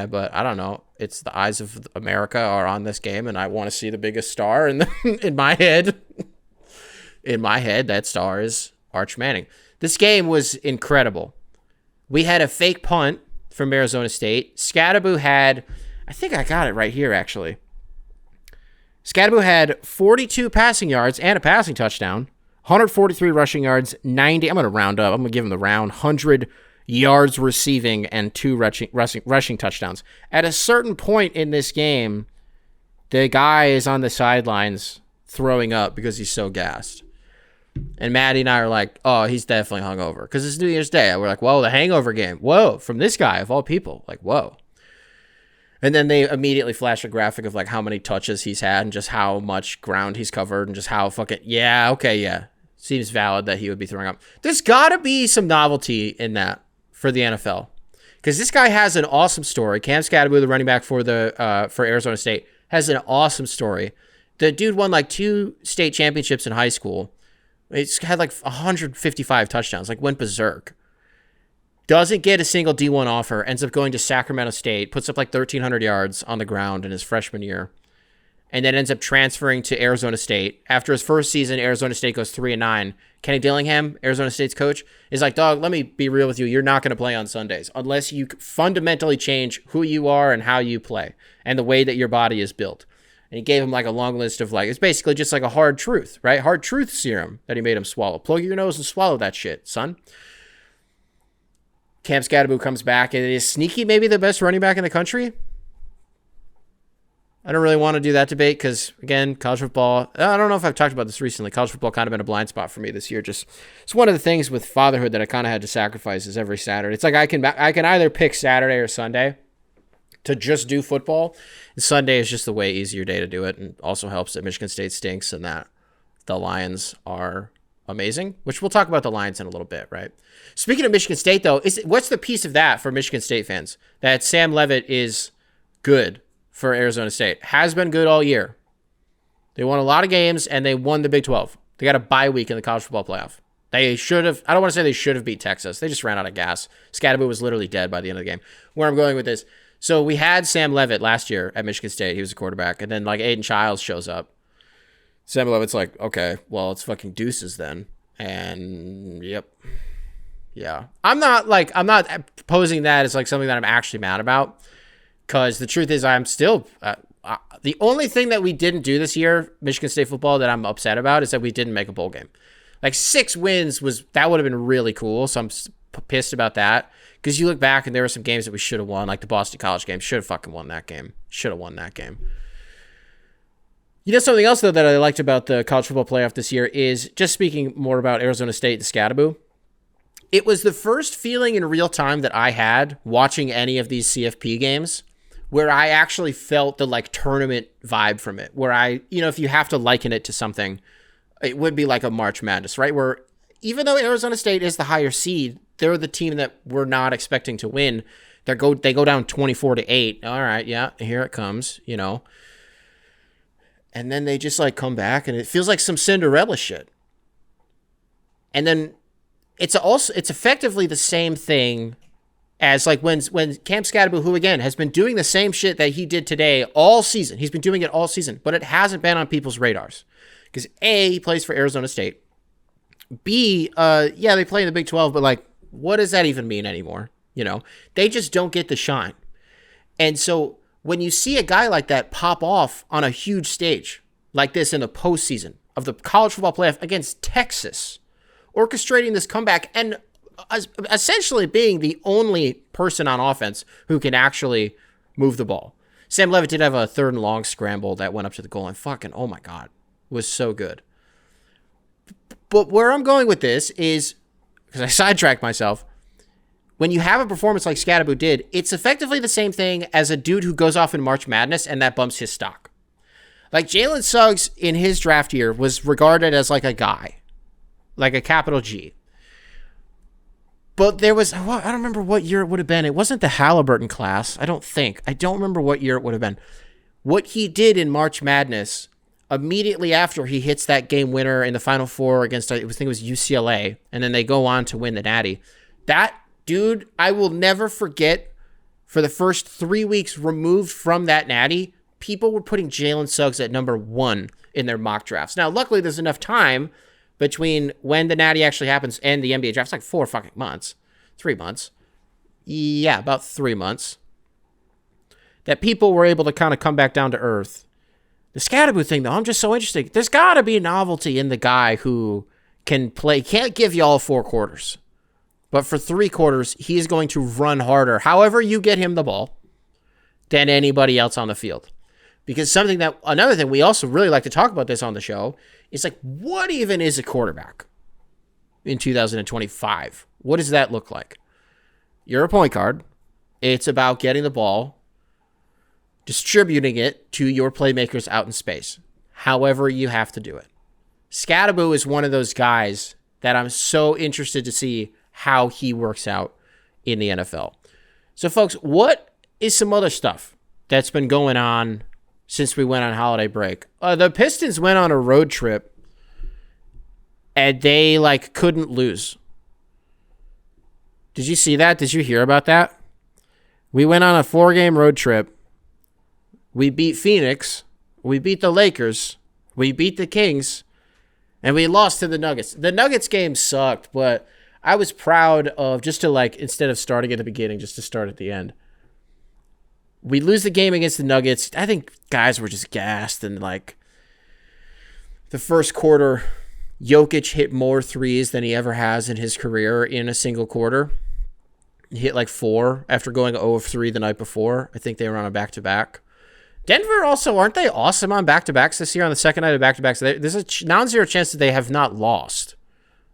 but I don't know. It's the eyes of America are on this game, and I want to see the biggest star in my head. In my head, that star is Arch Manning. This game was incredible. We had a fake punt from Arizona State. Scadaboo had, I think I got it right here, actually. Scadaboo had 42 passing yards and a passing touchdown, 143 rushing yards, 90. I'm going to round up. I'm going to give him the round. 100 yards receiving and 2 rushing touchdowns. At a certain point in this game, the guy is on the sidelines throwing up because he's so gassed. And Maddie and I are like, oh, he's definitely hungover because it's New Year's Day. We're like, whoa, the hangover game. Whoa, from this guy of all people. Like, whoa. And then they immediately flash a graphic of like how many touches he's had and just how much ground he's covered and just how fucking, yeah, seems valid that he would be throwing up. There's got to be some novelty in that for the NFL, because this guy has an awesome story. Cam Scadaboo, the running back for Arizona State, has an awesome story. The dude won like 2 state championships in high school. He's had like 155 touchdowns, like went berserk. Doesn't get a single D1 offer, ends up going to Sacramento State, puts up like 1,300 yards on the ground in his freshman year, and then ends up transferring to Arizona State. After his first season, Arizona State goes 3-9. Kenny Dillingham, Arizona State's coach, is like, dog, let me be real with you. You're not going to play on Sundays unless you fundamentally change who you are and how you play and the way that your body is built. And he gave him like a long list of like, it's basically just like a hard truth, right? Hard truth serum that he made him swallow. Plug your nose and swallow that shit, son. Cam Scadaboo comes back and is Sneaky maybe the best running back in the country? I don't really want to do that debate because, again, college football, I don't know if I've talked about this recently. College football kind of been a blind spot for me this year. Just it's one of the things with fatherhood that I kind of had to sacrifice is every Saturday. It's like I can either pick Saturday or Sunday to just do football. And Sunday is just the way easier day to do it, and also helps that Michigan State stinks and that the Lions are amazing, which we'll talk about the Lions in a little bit, right? Speaking of Michigan State, though, what's the piece of that for Michigan State fans? That Sam Leavitt is good for Arizona State. Has been good all year. They won a lot of games, and they won the Big 12. They got a bye week in the college football playoff. They should have, I don't want to say they should have beat Texas. They just ran out of gas. Scadaboo was literally dead by the end of the game. Where I'm going with this, so we had Sam Leavitt last year at Michigan State. He was a quarterback, and then like Aiden Childs shows up. Sam Leavitt's like, okay, well, it's fucking deuces then. And yep. Yeah. I'm not posing that as like something that I'm actually mad about. Because the truth is, I'm still, The only thing that we didn't do this year, Michigan State football, that I'm upset about is that we didn't make a bowl game. Like 6 wins that would have been really cool. So I'm pissed about that, because you look back and there were some games that we should have won, like the Boston College game. Should have fucking won that game. Should have won that game. You know, something else though that I liked about the college football playoff this year is, just speaking more about Arizona State and Scatterboo, it was the first feeling in real time that I had watching any of these CFP games where I actually felt the like tournament vibe from it, where if you have to liken it to something, it would be like a March Madness, right? Where even though Arizona State is the higher seed, they're the team that we're not expecting to win. They go down 24-8. All right, yeah, here it comes, And then they just like come back, and it feels like some Cinderella shit. And then it's effectively the same thing as like when Cam Scatterboo, who again has been doing the same shit that he did today all season. He's been doing it all season, but it hasn't been on people's radars. Because A, he plays for Arizona State. B, they play in the Big 12, but like, what does that even mean anymore? They just don't get the shine. And so when you see a guy like that pop off on a huge stage like this in the postseason of the college football playoff against Texas, orchestrating this comeback and essentially being the only person on offense who can actually move the ball. Sam Levitt did have a 3rd and long scramble that went up to the goal line. Fucking, oh my God, was so good. But where I'm going with this is, because I sidetracked myself, when you have a performance like Scatterboo did, it's effectively the same thing as a dude who goes off in March Madness and that bumps his stock. Like Jalen Suggs in his draft year was regarded as like a guy, like a capital G. But there was, I don't remember what year it would have been. It wasn't the Halliburton class, I don't think. I don't remember what year it would have been. What he did in March Madness, immediately after he hits that game winner in the Final Four against, I think it was UCLA, and then they go on to win the Natty. That dude, I will never forget, for the first 3 weeks removed from that Natty, people were putting Jalen Suggs at number 1 in their mock drafts. Now, luckily, there's enough time between when the Natty actually happens and the NBA draft. It's like 4 fucking months. 3 months. Yeah, about 3 months. That people were able to kind of come back down to earth. The Scatterboo thing, though, I'm just so interested. There's got to be a novelty in the guy who can play. Can't give you all 4 quarters. But for 3 quarters, he's going to run harder, however you get him the ball, than anybody else on the field. Because another thing we also really like to talk about this on the show is like, what even is a quarterback in 2025? What does that look like? You're a point guard. It's about getting the ball, distributing it to your playmakers out in space, however you have to do it. Scatterboo is one of those guys that I'm so interested to see how he works out in the NFL. So, folks, what is some other stuff that's been going on since we went on holiday break? The Pistons went on a road trip, and they, couldn't lose. Did you see that? Did you hear about that? We went on a 4-game road trip. We beat Phoenix. We beat the Lakers. We beat the Kings. And we lost to the Nuggets. The Nuggets game sucked, but I was proud of just to, instead of starting at the beginning, just to start at the end. We lose the game against the Nuggets. I think guys were just gassed. And, the first quarter, Jokic hit more threes than he ever has in his career in a single quarter. He hit 4 after going 0 of 3 the night before. I think they were on a back-to-back. Denver also, aren't they awesome on back-to-backs this year on the second night of back-to-backs? There's a non-zero chance that they have not lost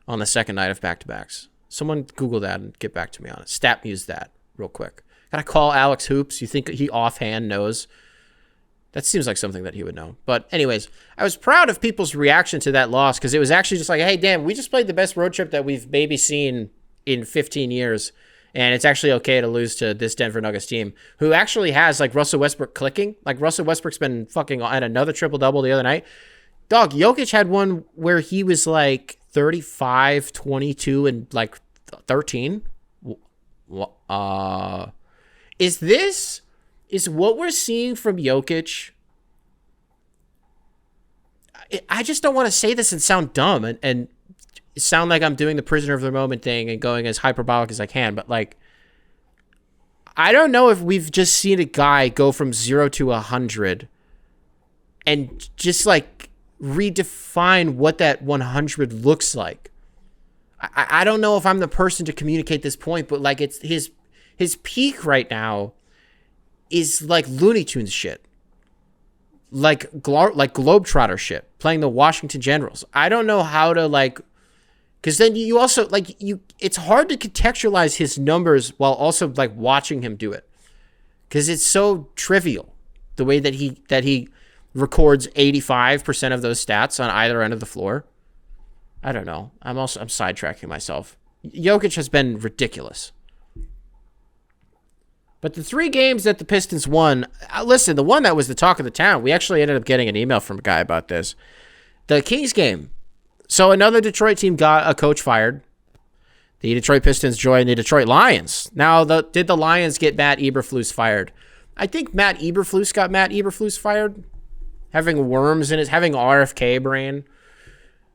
on the second night of back-to-backs. Someone Google that and get back to me on it. StatMuse that real quick. Gotta call Alex Hoops. You think he offhand knows? That seems like something that he would know. But anyways, I was proud of people's reaction to that loss because it was actually just like, hey, damn, we just played the best road trip that we've maybe seen in 15 years. And it's actually okay to lose to this Denver Nuggets team, who actually has, Russell Westbrook clicking. Russell Westbrook's been fucking at another triple-double the other night. Dog, Jokic had one where he was, 35, 22, and, 13. Is what we're seeing from Jokic... I just don't want to say this and sound dumb and sound like I'm doing the prisoner of the moment thing and going as hyperbolic as I can, but I don't know if we've just seen a guy go from 0 to 100 and just like redefine what that 100 looks like. I don't know if I'm the person to communicate this point, but like it's his peak right now is like Looney Tunes shit. Like Globetrotter shit, playing the Washington Generals. I don't know how to like, because then you also like it's hard to contextualize his numbers while also like watching him do it, because it's so trivial the way that he records 85% of those stats on either end of the floor. I don't know. I'm sidetracking myself. Jokic has been ridiculous. But the 3 games that the Pistons won, listen, the one that was the talk of the town, we actually ended up getting an email from a guy about this. The Kings game. So another Detroit team got a coach fired. The Detroit Pistons joined the Detroit Lions. Now, did the Lions get Matt Eberflus fired? I think Matt Eberflus got Matt Eberflus fired. Having having RFK brain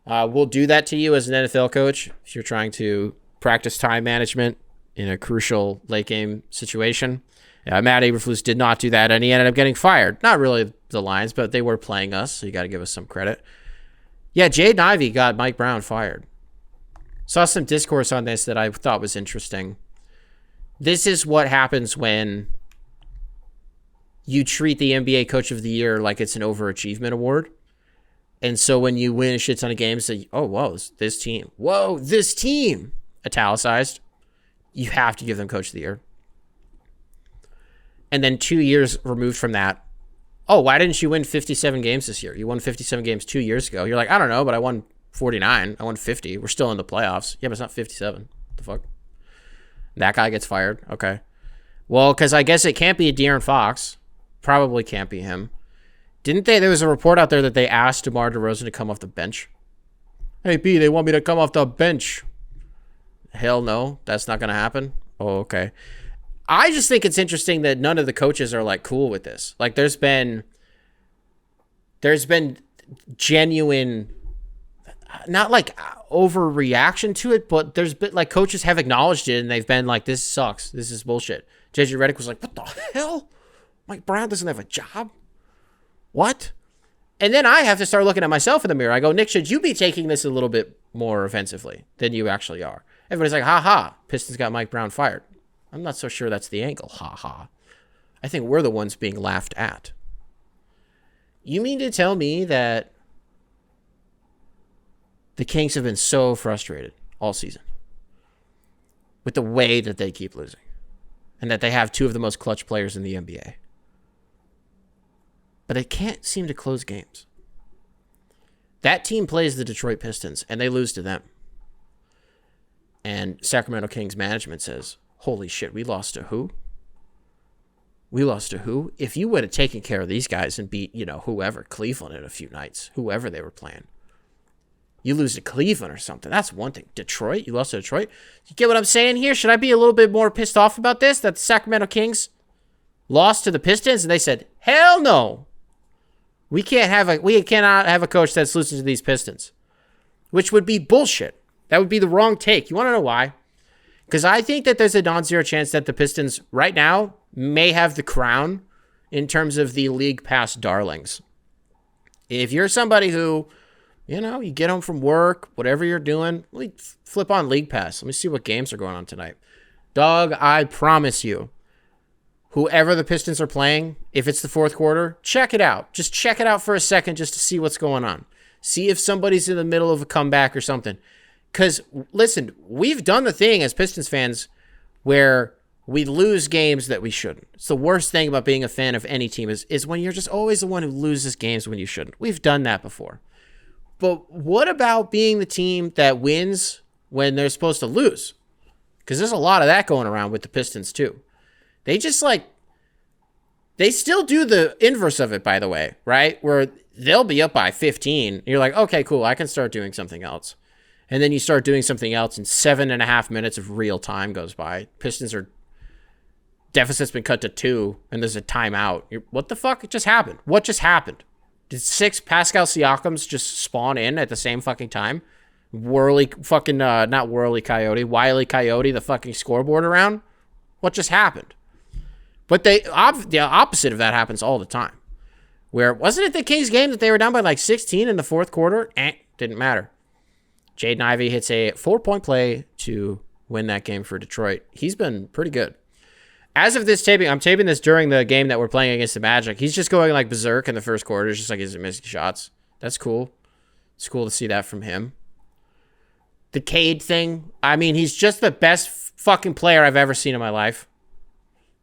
will do that to you as an NFL coach if you're trying to practice time management in a crucial late game situation. Matt Eberflus did not do that, and he ended up getting fired. Not really the Lions, but they were playing us, so you got to give us some credit. Yeah, Jaden Ivey got Mike Brown fired. Saw some discourse on this that I thought was interesting. This is what happens when you treat the NBA Coach of the Year like it's an overachievement award. And so when you win a shit ton of games, that this team, italicized, you have to give them Coach of the Year. And then 2 years removed from that, why didn't you win 57 games this year? You won 57 games 2 years ago. You're like, I don't know, but I won 49. I won 50. We're still in the playoffs. Yeah, but it's not 57. What the fuck? That guy gets fired. Okay. Well, because I guess it can't be De'Aaron Fox. Probably can't be him. There was a report out there that they asked DeMar DeRozan to come off the bench. Hey, B, they want me to come off the bench. Hell no, that's not going to happen. Oh, okay. I just think it's interesting that none of the coaches are like cool with this. Like there's been genuine, not like overreaction to it, but there's been like coaches have acknowledged it and they've been like, this sucks. This is bullshit. JJ Redick was like, what the hell? Mike Brown doesn't have a job? What? And then I have to start looking at myself in the mirror. I go, Nick, should you be taking this a little bit more offensively than you actually are? Everybody's like, ha ha, Pistons got Mike Brown fired. I'm not so sure that's the angle, ha ha. I think we're the ones being laughed at. You mean to tell me that the Kings have been so frustrated all season with the way that they keep losing and that they have 2 of the most clutch players in the NBA? But they can't seem to close games. That team plays the Detroit Pistons, and they lose to them. And Sacramento Kings management says, holy shit, we lost to who? We lost to who? If you would have taken care of these guys and beat, whoever, Cleveland in a few nights, whoever they were playing. You lose to Cleveland or something. That's one thing. Detroit? You lost to Detroit? You get what I'm saying here? Should I be a little bit more pissed off about this? That the Sacramento Kings lost to the Pistons and they said, hell no. We cannot have a coach that's losing to these Pistons, which would be bullshit. That would be the wrong take. You want to know why? Because I think that there's a non-zero chance that the Pistons right now may have the crown in terms of the league pass darlings. If you're somebody who, you get home from work, whatever you're doing, let me flip on League Pass. Let me see what games are going on tonight. Dog, I promise you, whoever the Pistons are playing, if it's the fourth quarter, check it out. Just check it out for a second just to see what's going on. See if somebody's in the middle of a comeback or something. Because, listen, we've done the thing as Pistons fans where we lose games that we shouldn't. It's the worst thing about being a fan of any team is when you're just always the one who loses games when you shouldn't. We've done that before. But what about being the team that wins when they're supposed to lose? Because there's a lot of that going around with the Pistons, too. They just they still do the inverse of it, by the way, right? Where they'll be up by 15. And you're like, okay, cool, I can start doing something else. And then you start doing something else and 7.5 minutes of real time goes by. Pistons deficit's been cut to 2 and there's a timeout. What the fuck just happened? What just happened? Did 6 Pascal Siakams just spawn in at the same fucking time? Wile Coyote, the fucking scoreboard around? What just happened? But the opposite of that happens all the time. Where wasn't it the Kings game that they were down by like 16 in the fourth quarter? Didn't matter. Jaden Ivey hits a 4-point play to win that game for Detroit. He's been pretty good. As of this taping, I'm taping this during the game that we're playing against the Magic. He's just going like berserk in the first quarter. It's just like he's missing shots. That's cool. It's cool to see that from him. The Cade thing. I mean, he's just the best fucking player I've ever seen in my life.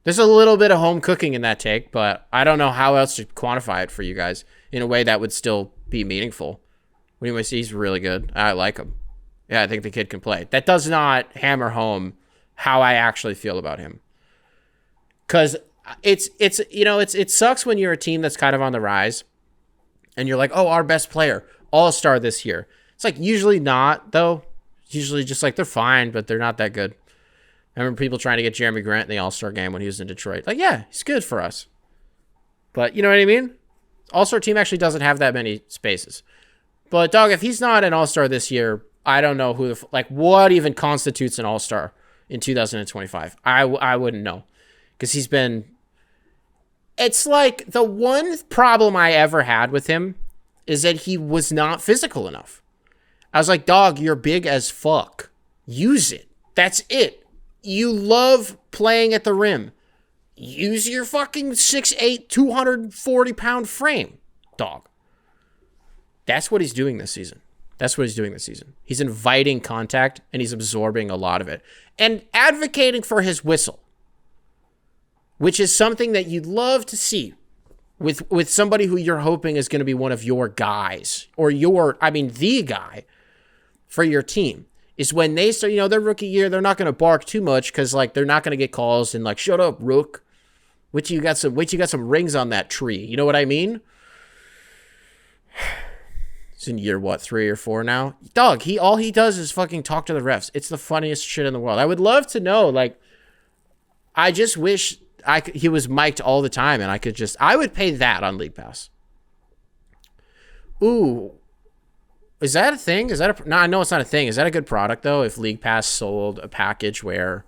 There's a little bit of home cooking in that take, but I don't know how else to quantify it for you guys in a way that would still be meaningful. Anyways, he's really good. I like him. Yeah, I think the kid can play. That does not hammer home how I actually feel about him. Because it sucks when you're a team that's kind of on the rise and you're like, oh, our best player, all-star this year. It's like usually not, though. Usually just like they're fine, but they're not that good. I remember people trying to get Jeremy Grant in the All-Star game when he was in Detroit. Like, yeah, he's good for us. But you know what I mean? All-Star team actually doesn't have that many spaces. But, dog, if he's not an All-Star this year, I don't know who what even constitutes an All-Star in 2025. I wouldn't know. Because he's been... It's like the one problem I ever had with him is that he was not physical enough. I was like, dog, you're big as fuck. Use it. That's it. You love playing at the rim. Use your fucking 6'8", 240-pound frame, dog. That's what he's doing this season. He's inviting contact, and he's absorbing a lot of it. And advocating for his whistle, which is something that you'd love to see with somebody who you're hoping is going to be one of your guys, or the guy for your team. Is when they start, their rookie year, they're not going to bark too much because, like, they're not going to get calls and, like, shut up, rook. Wait till you got some rings on that tree. You know what I mean? It's in year, 3 or 4 now? Dog, all he does is fucking talk to the refs. It's the funniest shit in the world. I would love to know, like, I just wish he was mic'd all the time and I would pay that on League Pass. Ooh. Is that a thing? No, I know it's not a thing. Is that a good product, though, if League Pass sold a package where...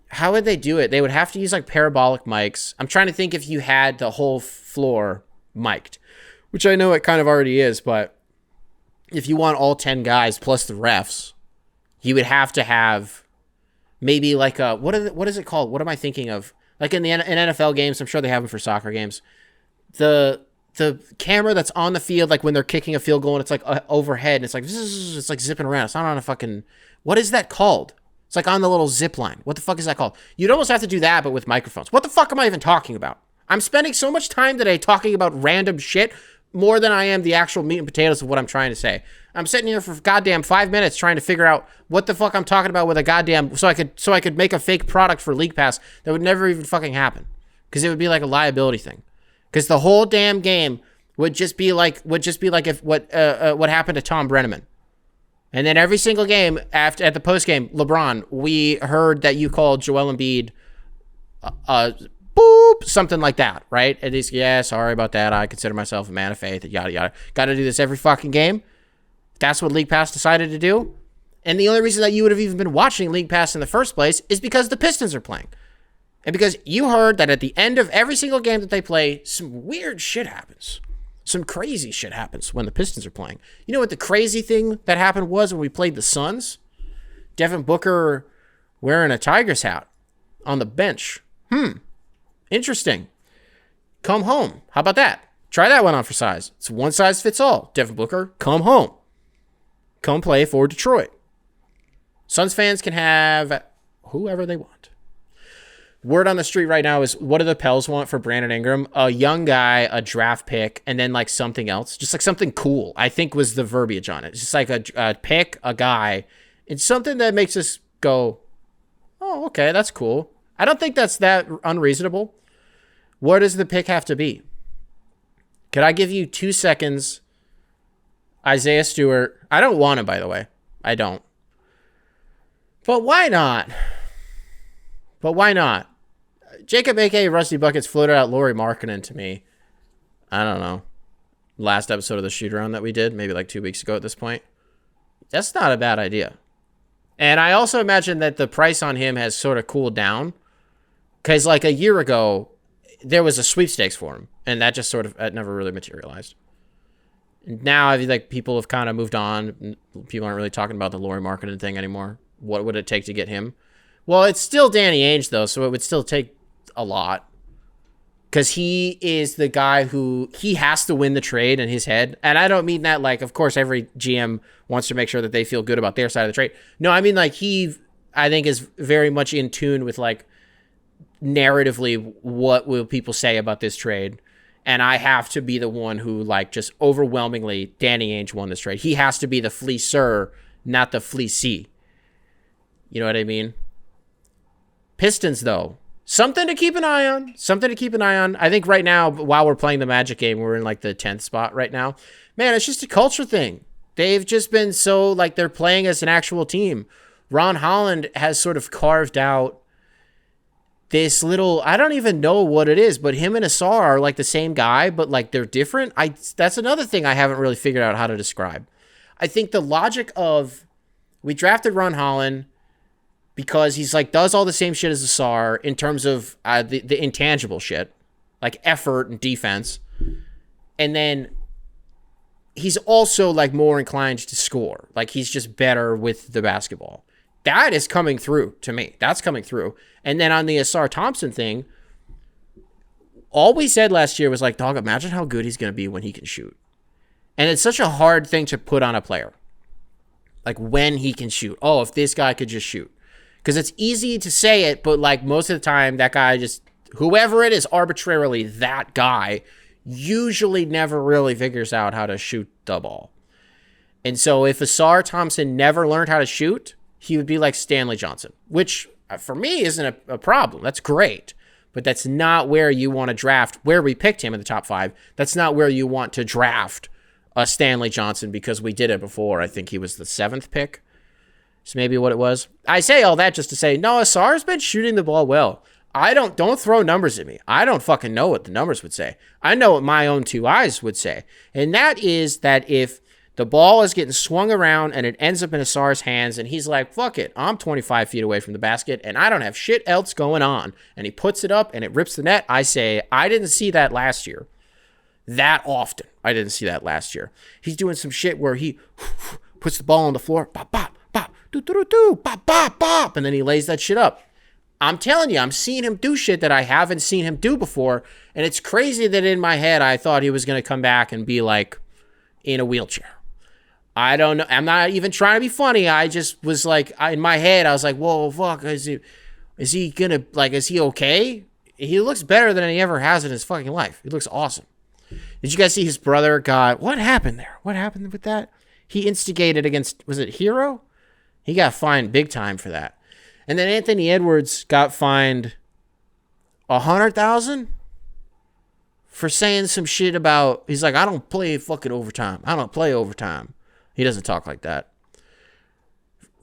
How would they do it? They would have to use, like, parabolic mics. I'm trying to think if you had the whole floor mic'd, which I know it kind of already is, but if you want all 10 guys plus the refs, you would have to have maybe, like, what is it called? What am I thinking of? Like, in NFL games, I'm sure they have them for soccer games. The camera that's on the field, like when they're kicking a field goal and it's like overhead and it's like zipping around. It's not on a fucking, what is that called? It's like on the little zip line. What the fuck is that called? You'd almost have to do that, but with microphones. What the fuck am I even talking about? I'm spending so much time today talking about random shit more than I am the actual meat and potatoes of what I'm trying to say. I'm sitting here for goddamn 5 minutes trying to figure out what the fuck I'm talking about with a goddamn, so I could make a fake product for League Pass that would never even fucking happen. Because it would be like a liability thing. Because the whole damn game would just be like if what happened to Tom Brenneman. And then every single game at the post game, LeBron, we heard that you called Joel Embiid boop, something like that, right? And he's, yeah, sorry about that. I consider myself a man of faith, yada yada. Got to do this every fucking game. That's what League Pass decided to do. And the only reason that you would have even been watching League Pass in the first place is because the Pistons are playing. And because you heard that at the end of every single game that they play, some weird shit happens. Some crazy shit happens when the Pistons are playing. You know what the crazy thing that happened was when we played the Suns? Devin Booker wearing a Tigers hat on the bench. Interesting. Come home. How about that? Try that one on for size. It's one size fits all. Devin Booker, come home. Come play for Detroit. Suns fans can have whoever they want. Word on the street right now is, what do the Pels want for Brandon Ingram? A young guy, a draft pick, and then like something else. Just like something cool, I think was the verbiage on it. It's just like a pick, a guy. It's something that makes us go, oh, okay, that's cool. I don't think that's that unreasonable. What does the pick have to be? Could I give you 2 seconds? Isaiah Stewart. I don't want him, by the way. I don't. But why not? Jacob, a.k.a. Rusty Buckets, floated out Lauri Markkanen to me. I don't know. Last episode of the shoot-around that we did, maybe like 2 weeks ago at this point. That's not a bad idea. And I also imagine that the price on him has sort of cooled down. Because like a year ago, there was a sweepstakes for him, and that just sort of never really materialized. Now I feel like people have kind of moved on. People aren't really talking about the Lauri Markkanen thing anymore. What would it take to get him? Well, it's still Danny Ainge, though, so it would still take a lot. Because he is the guy who, he has to win the trade in his head. And I don't mean that like, of course, every GM wants to make sure that they feel good about their side of the trade. No, I mean like he, I think, is very much in tune with like narratively what will people say about this trade. And I have to be the one who, like, just overwhelmingly, Danny Ainge won this trade. He has to be the fleecer, not the fleecee. You know what I mean? Pistons, though. Something to keep an eye on. Something to keep an eye on. I think right now, while we're playing the Magic game, we're in, like, the 10th spot right now. Man, it's just a culture thing. They've just been so, like, they're playing as an actual team. Ron Holland has sort of carved out this little, I don't even know what it is, but him and Asar are like the same guy, but like they're different. That's another thing I haven't really figured out how to describe. I think the logic of, we drafted Ron Holland because he's like, does all the same shit as Asar in terms of the intangible shit, like effort and defense. And then he's also like more inclined to score. Like he's just better with the basketball. That is coming through to me. That's coming through. And then on the Asar Thompson thing, all we said last year was like, dog, imagine how good he's going to be when he can shoot. And it's such a hard thing to put on a player. Like when he can shoot. Oh, if this guy could just shoot. Because it's easy to say it, but like most of the time, that guy just, whoever it is, arbitrarily that guy, usually never really figures out how to shoot the ball. And so if Asar Thompson never learned how to shoot, he would be like Stanley Johnson, which for me isn't a problem. That's great. But that's not where you want to draft, where we picked him in the top 5. That's not where you want to draft a Stanley Johnson, because we did it before. I think he was the 7th pick. So maybe what it was. I say all that just to say, no, Asar's been shooting the ball well. Don't throw numbers at me. I don't fucking know what the numbers would say. I know what my own 2 eyes would say. And that is that if the ball is getting swung around and it ends up in Asar's hands and he's like, fuck it, I'm 25 feet away from the basket and I don't have shit else going on. And he puts it up and it rips the net. I say, I didn't see that last year. That often. I didn't see that last year. He's doing some shit where he puts the ball on the floor, bop, bop, bop, do, bop, bop, bop, and then he lays that shit up. I'm telling you, I'm seeing him do shit that I haven't seen him do before. And it's crazy that in my head, I thought he was going to come back and be like in a wheelchair. I don't know. I'm not even trying to be funny. I just was like, in my head, I was like, whoa, fuck. Is he gonna, like, is he okay? He looks better than he ever has in his fucking life. He looks awesome. Did you guys see his brother got, what happened there? What happened with that? He instigated against, was it Hero? He got fined big time for that. And then Anthony Edwards got fined $100,000 for saying some shit about, he's like, I don't play fucking overtime. I don't play overtime. He doesn't talk like that.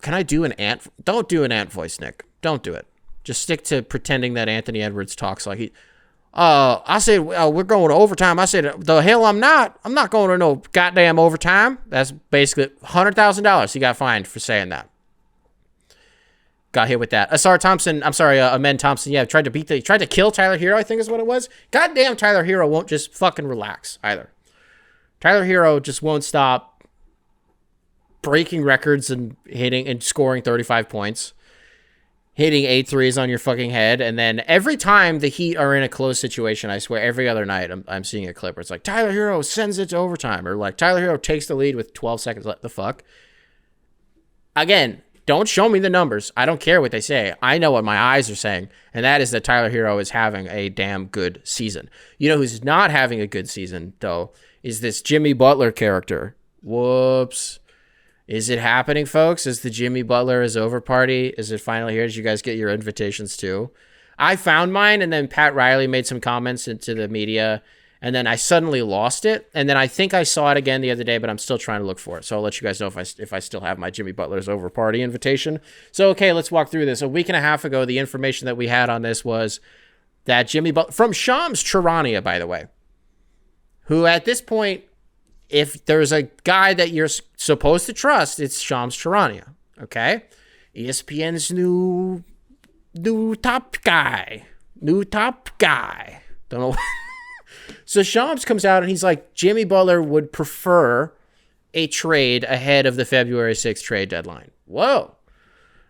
Can I do an ant? Don't do an ant voice, Nick. Don't do it. Just stick to pretending that Anthony Edwards talks like he. I said, we're going to overtime. I said, the hell I'm not. I'm not going to no goddamn overtime. That's basically $100,000 he got fined for saying that. Got hit with that. Asar Thompson, I'm sorry, Amen Thompson, yeah, tried to kill Tyler Hero, I think is what it was. Goddamn, Tyler Hero won't just fucking relax either. Tyler Hero just won't stop breaking records and hitting and scoring 35 points, hitting 8 threes on your fucking head. And then every time the Heat are in a close situation, I swear every other night I'm seeing a clip where it's like Tyler Hero sends it to overtime, or like Tyler Hero takes the lead with 12 seconds left. The fuck? Again, don't show me the numbers. I don't care what they say. I know what my eyes are saying. And that is that Tyler Hero is having a damn good season. You know who's not having a good season, though, is this Jimmy Butler character. Whoops. Is it happening, folks? Is the Jimmy Butler is over party? Is it finally here? Did you guys get your invitations too? I found mine, and then Pat Riley made some comments into the media, and then I suddenly lost it. And then I think I saw it again the other day, but I'm still trying to look for it. So I'll let you guys know if I still have my Jimmy Butler's over party invitation. So, okay, let's walk through this. A week and a half ago, the information that we had on this was that Jimmy Butler, from Shams Charania, by the way, who at this point, if there's a guy that you're supposed to trust, it's Shams Charania, okay? ESPN's new top guy. Don't know. So Shams comes out and he's like, Jimmy Butler would prefer a trade ahead of the February 6th trade deadline. Whoa.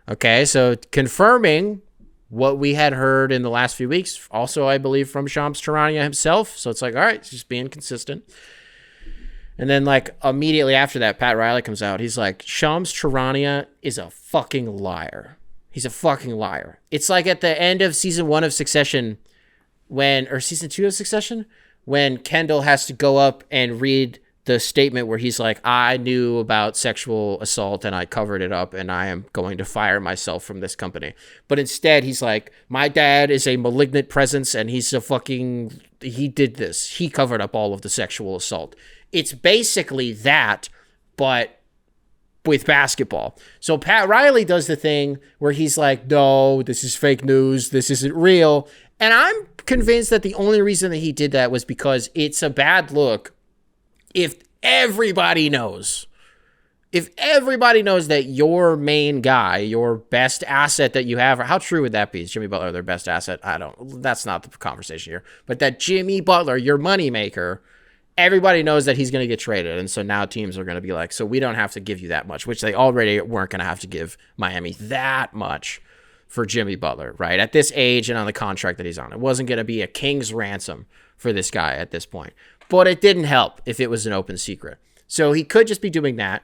Okay, so confirming what we had heard in the last few weeks, also, I believe, from Shams Charania himself. So it's like, all right, it's just being consistent. And then, like, immediately after that, Pat Riley comes out. He's like, Shams Charania is a fucking liar. He's a fucking liar. It's like at the end of season 1 of Succession, or season 2 of Succession, when Kendall has to go up and read the statement where he's like, I knew about sexual assault and I covered it up and I am going to fire myself from this company. But instead he's like, my dad is a malignant presence and he did this. He covered up all of the sexual assault. It's basically that, but with basketball. So Pat Riley does the thing where he's like, no, this is fake news. This isn't real. And I'm convinced that the only reason that he did that was because it's a bad look if everybody knows that your main guy, your best asset that you have, or how true would that be? Is Jimmy Butler their best asset? That's not the conversation here. But that Jimmy Butler, your moneymaker, everybody knows that he's going to get traded. And so now teams are going to be like, so we don't have to give you that much, which they already weren't going to have to give Miami that much for Jimmy Butler, right? At this age and on the contract that he's on. It wasn't going to be a king's ransom for this guy at this point. But it didn't help if it was an open secret. So he could just be doing that.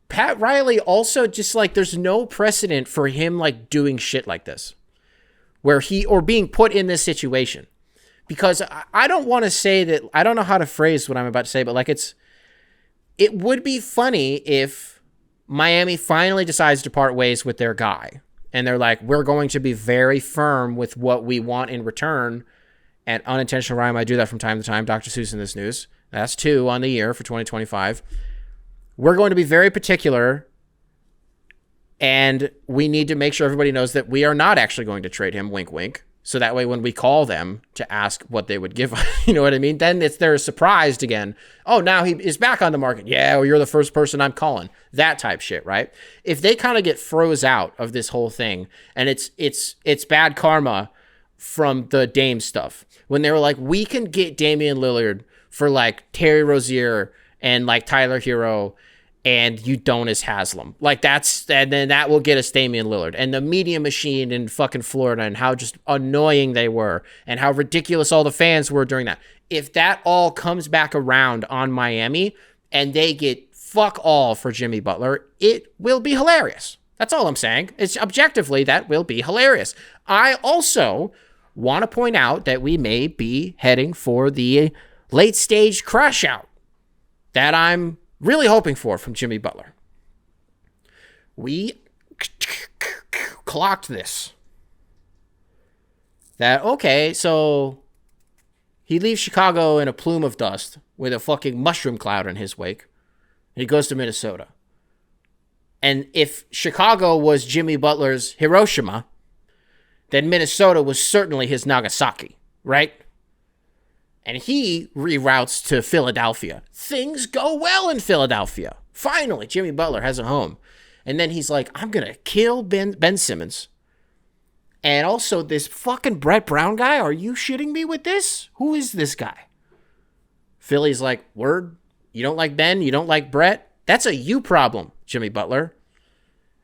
Pat Riley also just like, there's no precedent for him like doing shit like this or being put in this situation. Because I don't want to say that, I don't know how to phrase what I'm about to say, but like it would be funny if Miami finally decides to part ways with their guy. And they're like, we're going to be very firm with what we want in return. And unintentional rhyme, I do that from time to time. Dr. Seuss in this news. That's 2 on the year for 2025. We're going to be very particular. And we need to make sure everybody knows that we are not actually going to trade him, wink, wink. So that way when we call them to ask what they would give, you know what I mean? Then they're surprised again. Oh, now he is back on the market. Yeah, well, you're the first person I'm calling. That type shit, right? If they kind of get froze out of this whole thing, and it's bad karma from the Dame stuff. When they were like, we can get Damian Lillard for like Terry Rozier and like Tyler Hero and Udonis Haslem. Like and then that will get us Damian Lillard. And the media machine in fucking Florida and how just annoying they were and how ridiculous all the fans were during that. If that all comes back around on Miami and they get fuck all for Jimmy Butler, it will be hilarious. That's all I'm saying. It's objectively, that will be hilarious. I also want to point out that we may be heading for the late stage crash out that I'm really hoping for from Jimmy Butler. We clocked this. That, okay, so he leaves Chicago in a plume of dust with a fucking mushroom cloud in his wake. And he goes to Minnesota. And if Chicago was Jimmy Butler's Hiroshima, then Minnesota was certainly his Nagasaki, right? And he reroutes to Philadelphia. Things go well in Philadelphia. Finally, Jimmy Butler has a home. And then he's like, I'm going to kill Ben Simmons. And also this fucking Brett Brown guy. Are you shitting me with this? Who is this guy? Philly's like, word? You don't like Ben? You don't like Brett? That's a you problem, Jimmy Butler.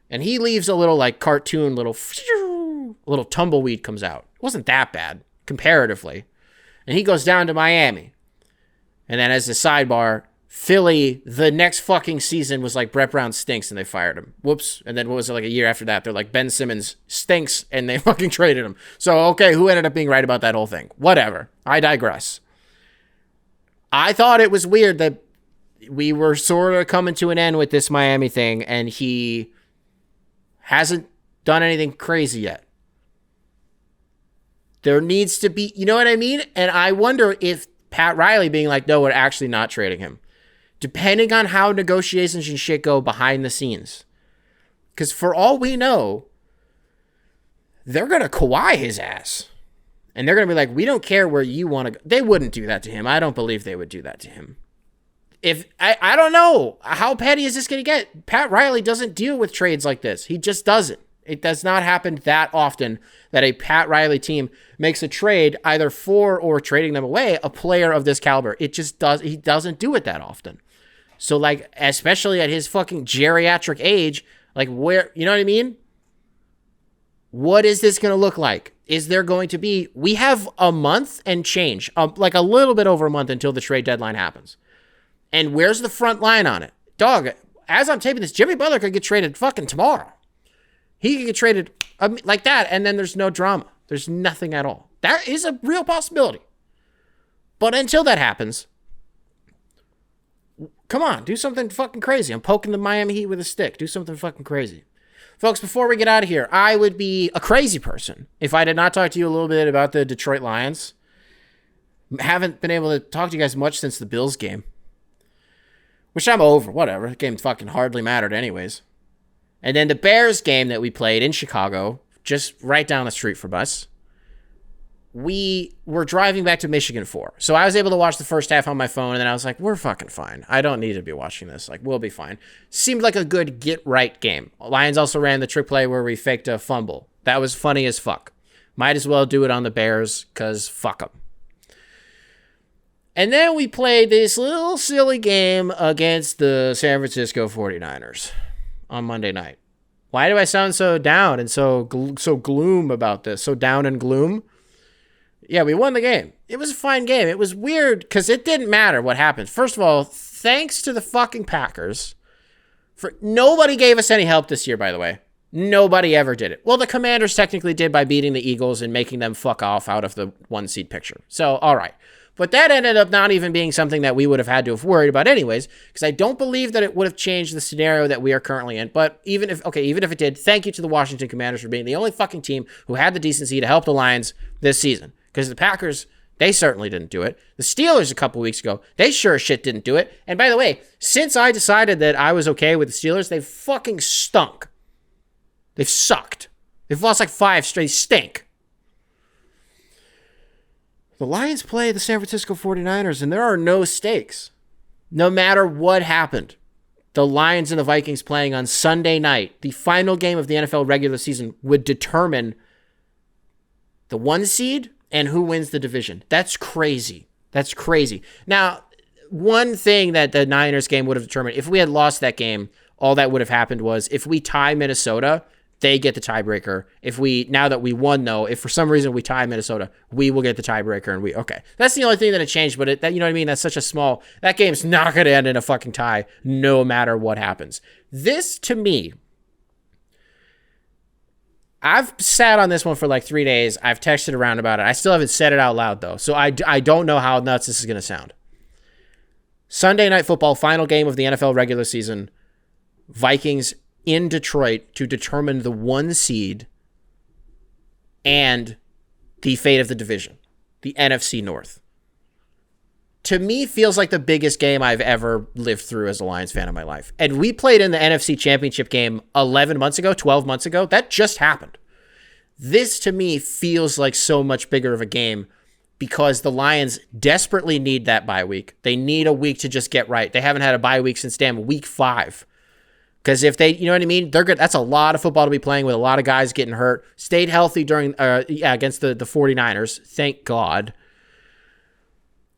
And he leaves a little like cartoon, little tumbleweed comes out. It wasn't that bad, comparatively. And he goes down to Miami. And then as a sidebar, Philly, the next fucking season was like, Brett Brown stinks, and they fired him. Whoops. And then what was it, like a year after that? They're like, Ben Simmons stinks, and they fucking traded him. So, okay, who ended up being right about that whole thing? Whatever. I digress. I thought it was weird that we were sort of coming to an end with this Miami thing, and he hasn't done anything crazy yet. There needs to be, you know what I mean? And I wonder if Pat Riley being like, no, we're actually not trading him. Depending on how negotiations and shit go behind the scenes. Because for all we know, they're going to Kawhi his ass. And they're going to be like, we don't care where you want to go. They wouldn't do that to him. I don't believe they would do that to him. I don't know. How petty is this going to get? Pat Riley doesn't deal with trades like this. He just doesn't. It does not happen that often that a Pat Riley team makes a trade either for or trading them away a player of this caliber. It just does. He doesn't do it that often. So, like, especially at his fucking geriatric age, like, where, you know what I mean? What is this going to look like? Is there going to be, we have a month and change, like a little bit over a month until the trade deadline happens. And where's the front line on it? Dog, as I'm taping this, Jimmy Butler could get traded fucking tomorrow. He could get traded like that, and then there's no drama. There's nothing at all. That is a real possibility. But until that happens, come on, do something fucking crazy. I'm poking the Miami Heat with a stick. Do something fucking crazy. Folks, before we get out of here, I would be a crazy person if I did not talk to you a little bit about the Detroit Lions. Haven't been able to talk to you guys much since the Bills game. Which I'm over, whatever. The game fucking hardly mattered anyways. And then the Bears game that we played in Chicago, just right down the street from us, we were driving back to Michigan for. So I was able to watch the first half on my phone, and then I was like, we're fucking fine. I don't need to be watching this. Like, we'll be fine. Seemed like a good get-right game. Lions also ran the trick play where we faked a fumble. That was funny as fuck. Might as well do it on the Bears, because fuck them. And then we played this little silly game against the San Francisco 49ers on Monday night. Why do I sound so down and so gloom about this? So down and gloom? Yeah, we won the game. It was a fine game. It was weird because it didn't matter what happened. First of all, thanks to the fucking Packers. Nobody gave us any help this year, by the way. Nobody ever did it. Well, the Commanders technically did by beating the Eagles and making them fuck off out of the 1-seed picture. So, all right. But that ended up not even being something that we would have had to have worried about anyways, because I don't believe that it would have changed the scenario that we are currently in. But even if it did, thank you to the Washington Commanders for being the only fucking team who had the decency to help the Lions this season. Because the Packers, they certainly didn't do it. The Steelers a couple weeks ago, they sure as shit didn't do it. And by the way, since I decided that I was okay with the Steelers, they've fucking stunk. They've sucked. They've lost like 5 straight. Stink. The Lions play the San Francisco 49ers, and there are no stakes. No matter what happened, the Lions and the Vikings playing on Sunday night, the final game of the NFL regular season, would determine the 1 seed and who wins the division. That's crazy. That's crazy. Now, one thing that the Niners game would have determined, if we had lost that game, all that would have happened was if we tie Minnesota, they get the tiebreaker. Now that we won, though, if for some reason we tie Minnesota, we will get the tiebreaker. And okay. That's the only thing that had changed, but you know what I mean? That's such a small, that game's not going to end in a fucking tie no matter what happens. This, to me, I've sat on this one for like 3 days. I've texted around about it. I still haven't said it out loud, though. So I don't know how nuts this is going to sound. Sunday Night Football, final game of the NFL regular season. Vikings in Detroit to determine the 1 seed and the fate of the division, the NFC North. To me, feels like the biggest game I've ever lived through as a Lions fan in my life. And we played in the NFC Championship game 11 months ago, 12 months ago. That just happened. This, to me, feels like so much bigger of a game because the Lions desperately need that bye week. They need a week to just get right. They haven't had a bye week since damn week 5. Because if they, you know what I mean? They're good. That's a lot of football to be playing with, a lot of guys getting hurt. Stayed healthy against the 49ers. Thank God.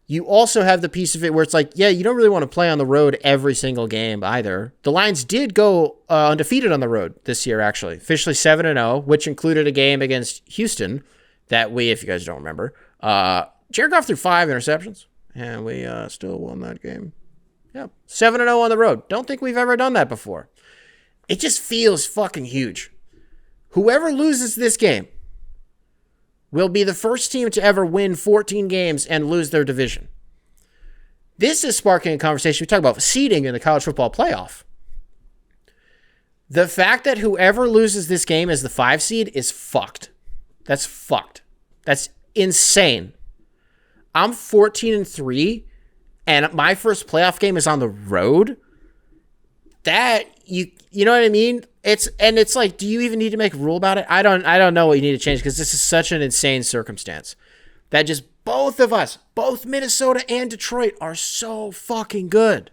You also have the piece of it where it's like, yeah, you don't really want to play on the road every single game either. The Lions did go undefeated on the road this year, actually. Officially 7-0, which included a game against Houston that we, if you guys don't remember, Jared Goff threw 5 interceptions, and we still won that game. Yeah, 7-0 on the road. Don't think we've ever done that before. It just feels fucking huge. Whoever loses this game will be the first team to ever win 14 games and lose their division. This is sparking a conversation. We talk about seeding in the college football playoff. The fact that whoever loses this game as the 5 seed is fucked. That's fucked. That's insane. I'm 14-3, and my first playoff game is on the road. That you know what I mean? It's like, do you even need to make a rule about it? I don't know what you need to change because this is such an insane circumstance that just both of us, both Minnesota and Detroit, are so fucking good.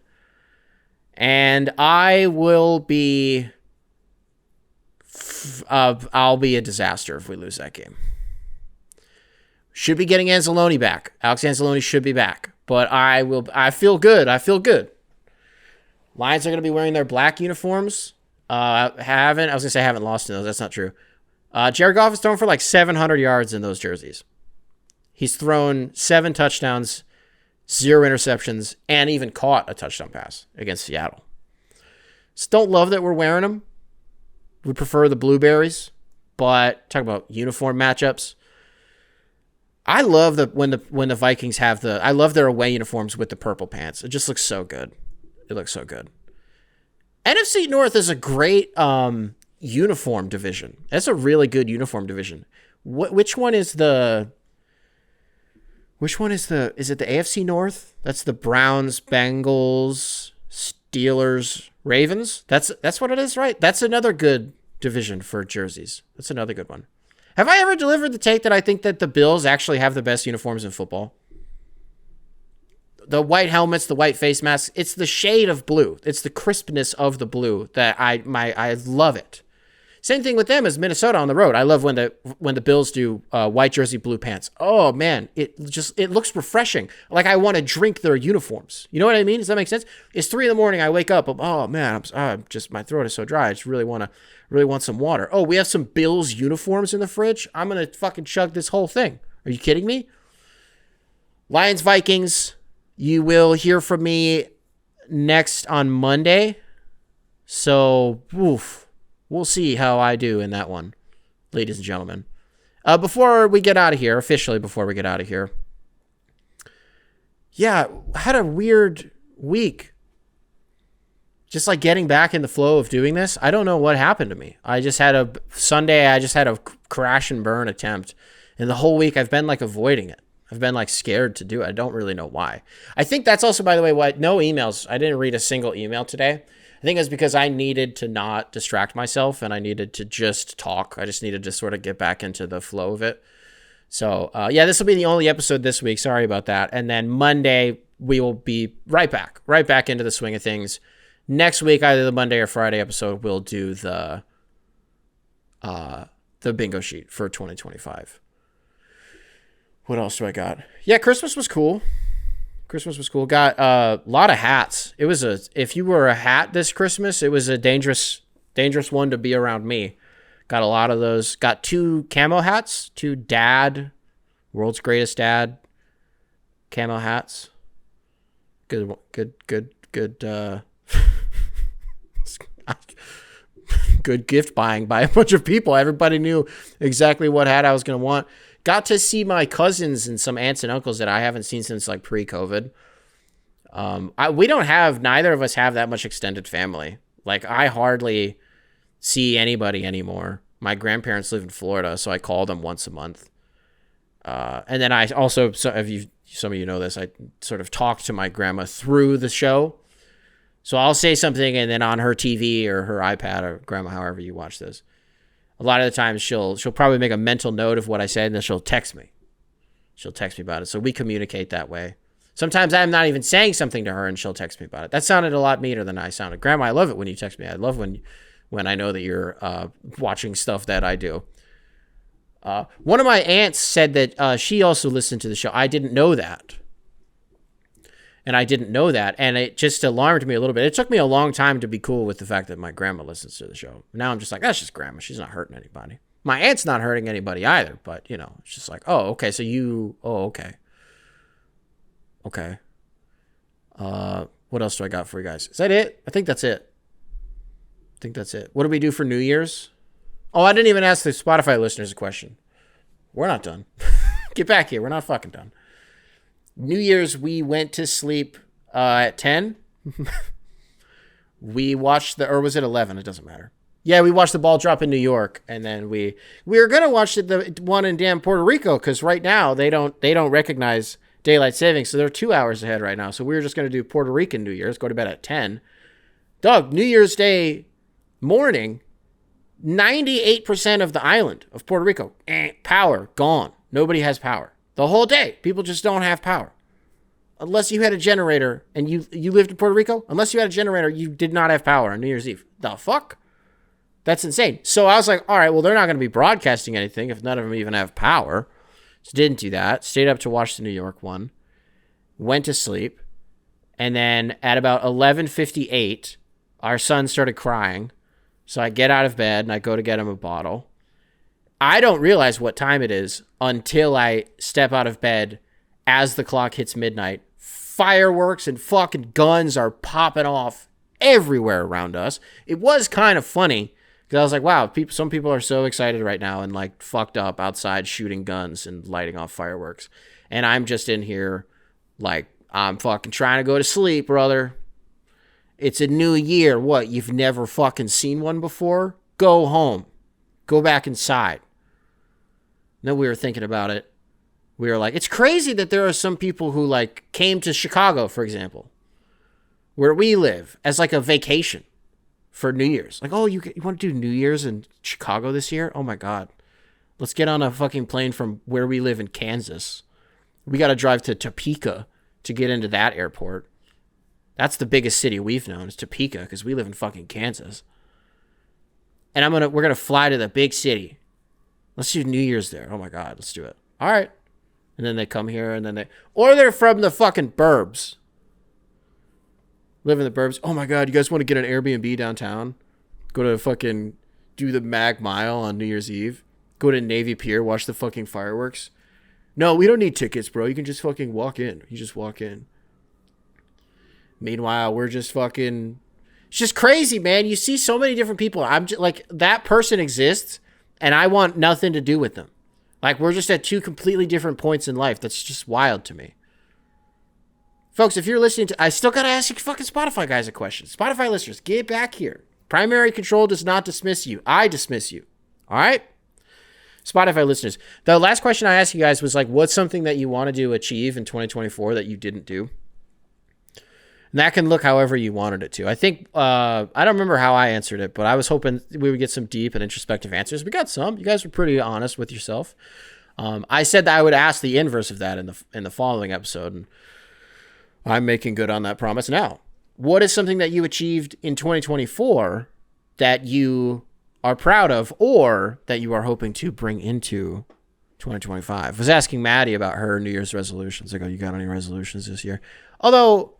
And I will be I'll be a disaster if we lose that game. Should be getting Anzalone back. Alex Anzalone should be back. But I feel good. Lions are going to be wearing their black uniforms. I was going to say I haven't lost in those. That's not true. Jared Goff has thrown for like 700 yards in those jerseys. He's thrown 7 touchdowns, 0 interceptions, and even caught a touchdown pass against Seattle. Just don't love that we're wearing them. We prefer the blueberries, but talk about uniform matchups. I love when the Vikings have I love their away uniforms with the purple pants. It just looks so good. It looks so good. NFC North is a great uniform division. That's a really good uniform division. Which one is the is it the AFC North? That's the Browns, Bengals, Steelers, Ravens. That's what it is, right? That's another good division for jerseys. That's another good one. Have I ever delivered the take that I think that the Bills actually have the best uniforms in football? The white helmets, the white face masks, it's the shade of blue. It's the crispness of the blue that I love it. Same thing with them as Minnesota on the road. I love when the Bills do white jersey, blue pants. Oh man, it looks refreshing. Like I want to drink their uniforms. You know what I mean? Does that make sense? It's 3 a.m. I wake up. Oh man, I'm just my throat is so dry. I just really want some water. Oh, we have some Bills uniforms in the fridge. I'm gonna fucking chug this whole thing. Are you kidding me? Lions, Vikings. You will hear from me next on Monday. So, we'll see how I do in that one, ladies and gentlemen. Before we get out of here, yeah, I had a weird week. Just like getting back in the flow of doing this. I don't know what happened to me. I just had a crash and burn attempt. And the whole week I've been like avoiding it. I've been like scared to do it. I don't really know why. I think that's also, by the way, why no emails. I didn't read a single email today. I think it's because I needed to not distract myself and I needed to just talk. I just needed to sort of get back into the flow of it. So, this will be the only episode this week. Sorry about that. And then Monday, we will be right back into the swing of things. Next week, either the Monday or Friday episode, we'll do the bingo sheet for 2025. What else do I got? Yeah, Christmas was cool. Got a lot of hats. If you were a hat this Christmas, it was a dangerous one to be around me. Got a lot of those. Got 2 camo hats, 2 world's greatest dad camo hats. Good. Good gift buying by a bunch of people. Everybody knew exactly what hat I was going to want. Got to see my cousins and some aunts and uncles that I haven't seen since like pre-COVID. Neither of us have that much extended family. Like I hardly see anybody anymore. My grandparents live in Florida, so I call them once a month. And then I also, some of you know this, I sort of talk to my grandma through the show. So I'll say something and then on her TV or her iPad or grandma, however you watch this. A lot of the times she'll probably make a mental note of what I said and then she'll text me. She'll text me about it. So we communicate that way. Sometimes I'm not even saying something to her and she'll text me about it. That sounded a lot meaner than I sounded. Grandma, I love it when you text me. I love when I know that you're watching stuff that I do. One of my aunts said that she also listened to the show. I didn't know that. And it just alarmed me a little bit. It took me a long time to be cool with the fact that my grandma listens to the show. Now I'm just like, that's just grandma. She's not hurting anybody. My aunt's not hurting anybody either, but, it's just like, oh, okay, okay. Okay. What else do I got for you guys? Is that it? I think that's it. What do we do for New Year's? Oh, I didn't even ask the Spotify listeners a question. We're not done. Get back here. We're not fucking done. New Year's, we went to sleep at 10. We watched or was it 11? It doesn't matter. Yeah, we watched the ball drop in New York, and then we were gonna watch the one in damn Puerto Rico because right now they don't recognize daylight savings, so they're 2 hours ahead right now. So we were just gonna do Puerto Rican New Year's, go to bed at 10. Doug, New Year's Day morning, 98% of the island of Puerto Rico, power gone. Nobody has power. The whole day, people just don't have power. Unless you had a generator and you lived in Puerto Rico, unless you had a generator, you did not have power on New Year's Eve. The fuck? That's insane. So I was like, all right, well, they're not going to be broadcasting anything if none of them even have power. So didn't do that. Stayed up to watch the New York one. Went to sleep. And then at about 11:58, our son started crying. So I get out of bed and I go to get him a bottle. I don't realize what time it is until I step out of bed as the clock hits midnight. Fireworks and fucking guns are popping off everywhere around us. It was kind of funny because I was like, wow, some people are so excited right now and like fucked up outside shooting guns and lighting off fireworks. And I'm just in here like, I'm fucking trying to go to sleep, brother. It's a new year. What? You've never fucking seen one before? Go home. Go back inside. Then we were thinking about it. We were like, it's crazy that there are some people who like came to Chicago, for example, where we live, as like a vacation for New Year's. Like, oh, you want to do New Year's in Chicago this year? Oh my God. Let's get on a fucking plane from where we live in Kansas. We got to drive to Topeka to get into that airport. That's the biggest city we've known, is Topeka, because we live in fucking Kansas. And we're gonna fly to the big city. Let's do New Year's there. Oh my God, let's do it. All right. And then they come here, and then or they're from the fucking burbs. Live in the burbs. Oh my God, you guys want to get an Airbnb downtown? Go to fucking do the Mag Mile on New Year's Eve. Go to Navy Pier, watch the fucking fireworks. No, we don't need tickets, bro. You can just fucking walk in. You just walk in. Meanwhile, we're just fucking... It's just crazy, man. You see so many different people. I'm just like, that person exists, and I want nothing to do with them. Like, we're just at two completely different points in life. That's just wild to me. Folks, if you're listening to... I still got to ask you fucking Spotify guys a question. Spotify listeners, get back here. Primary control does not dismiss you. I dismiss you. All right? Spotify listeners. The last question I asked you guys was like, what's something that you wanted to achieve in 2024 that you didn't do? And that can look however you wanted it to. I think, I don't remember how I answered it, but I was hoping we would get some deep and introspective answers. We got some. You guys were pretty honest with yourself. I said that I would ask the inverse of that in the following episode, and I'm making good on that promise now. What is something that you achieved in 2024 that you are proud of, or that you are hoping to bring into 2025? I was asking Maddie about her New Year's resolutions. I go, you got any resolutions this year? Although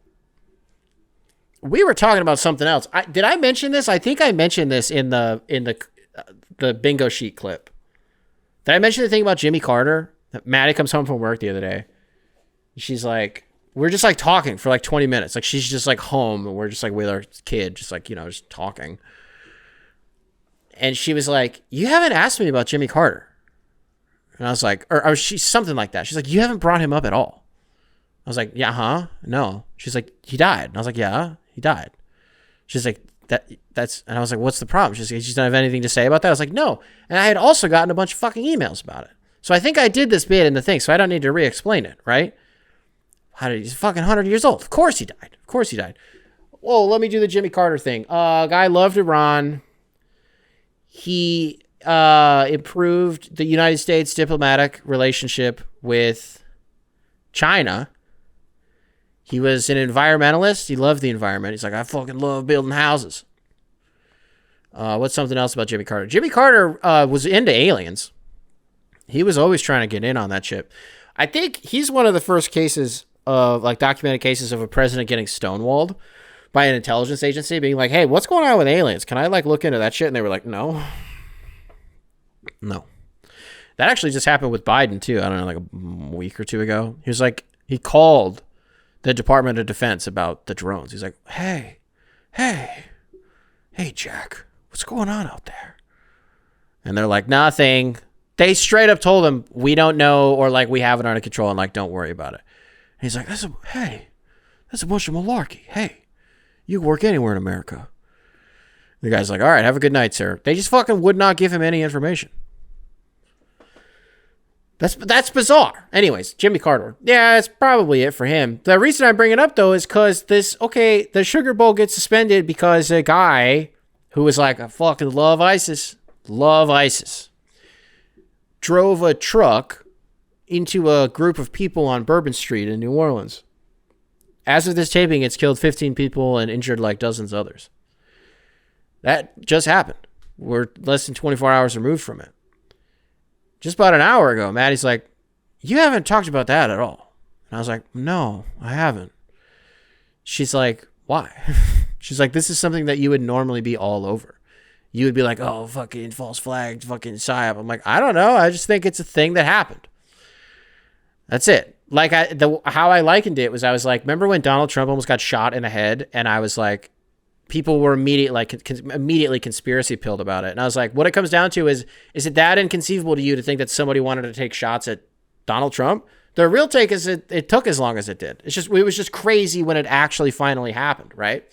we were talking about something else. Did I mention this? I think I mentioned this in the bingo sheet clip. Did I mention the thing about Jimmy Carter? Maddie comes home from work the other day. She's like, we're just like talking for like 20 minutes. Like, she's just like home, and we're just like with our kid, just like, just talking. And she was like, you haven't asked me about Jimmy Carter. And I was like, or she's something like that. She's like, you haven't brought him up at all. I was like, yeah, huh? No. She's like, he died. And I was like, yeah, he died. She's like, that's, and I was like, what's the problem? She's like, she doesn't have anything to say about that. I was like, no. And I had also gotten a bunch of fucking emails about it. So I think I did this bit in the thing, so I don't need to re-explain it, right? He's fucking 100 years old. Of course he died. Of course he died. Well, let me do the Jimmy Carter thing. Guy loved Iran. He improved the United States diplomatic relationship with China. He was an environmentalist. He loved the environment. He's like, I fucking love building houses. What's something else about Jimmy Carter? Jimmy Carter was into aliens. He was always trying to get in on that shit. I think he's one of the first cases of, like, documented cases of a president getting stonewalled by an intelligence agency, being like, hey, what's going on with aliens? Can I, like, look into that shit? And they were like, no. That actually just happened with Biden, too. I don't know, like a week or two ago. He was like, he called the Department of Defense about the drones. He's like, hey, Jack, what's going on out there? And they're like, nothing. They straight up told him, we don't know, or like, we have it under control, and like, don't worry about it. And he's like, that's a bunch of malarkey. Hey, you can work anywhere in America. The guy's like, all right, have a good night, sir. They just fucking would not give him any information. That's bizarre. Anyways, Jimmy Carter. Yeah, that's probably it for him. The reason I bring it up, though, is because the Sugar Bowl gets suspended because a guy who was like, I fucking love ISIS, drove a truck into a group of people on Bourbon Street in New Orleans. As of this taping, it's killed 15 people and injured like dozens others. That just happened. we're less than 24 hours removed from it. Just about an hour ago, Maddie's like, you haven't talked about that at all. And I was like, no, I haven't. She's like, why? She's like, this is something that you would normally be all over. You would be like, oh, fucking false flag, fucking psyop. I'm like, I don't know. I just think it's a thing that happened. That's it. Like, how I likened it was, I was like, remember when Donald Trump almost got shot in the head? And I was like, people were immediately conspiracy pilled about it. And I was like, what it comes down to is it that inconceivable to you to think that somebody wanted to take shots at Donald Trump? The real take is it took as long as it did. It was just crazy when it actually finally happened, right?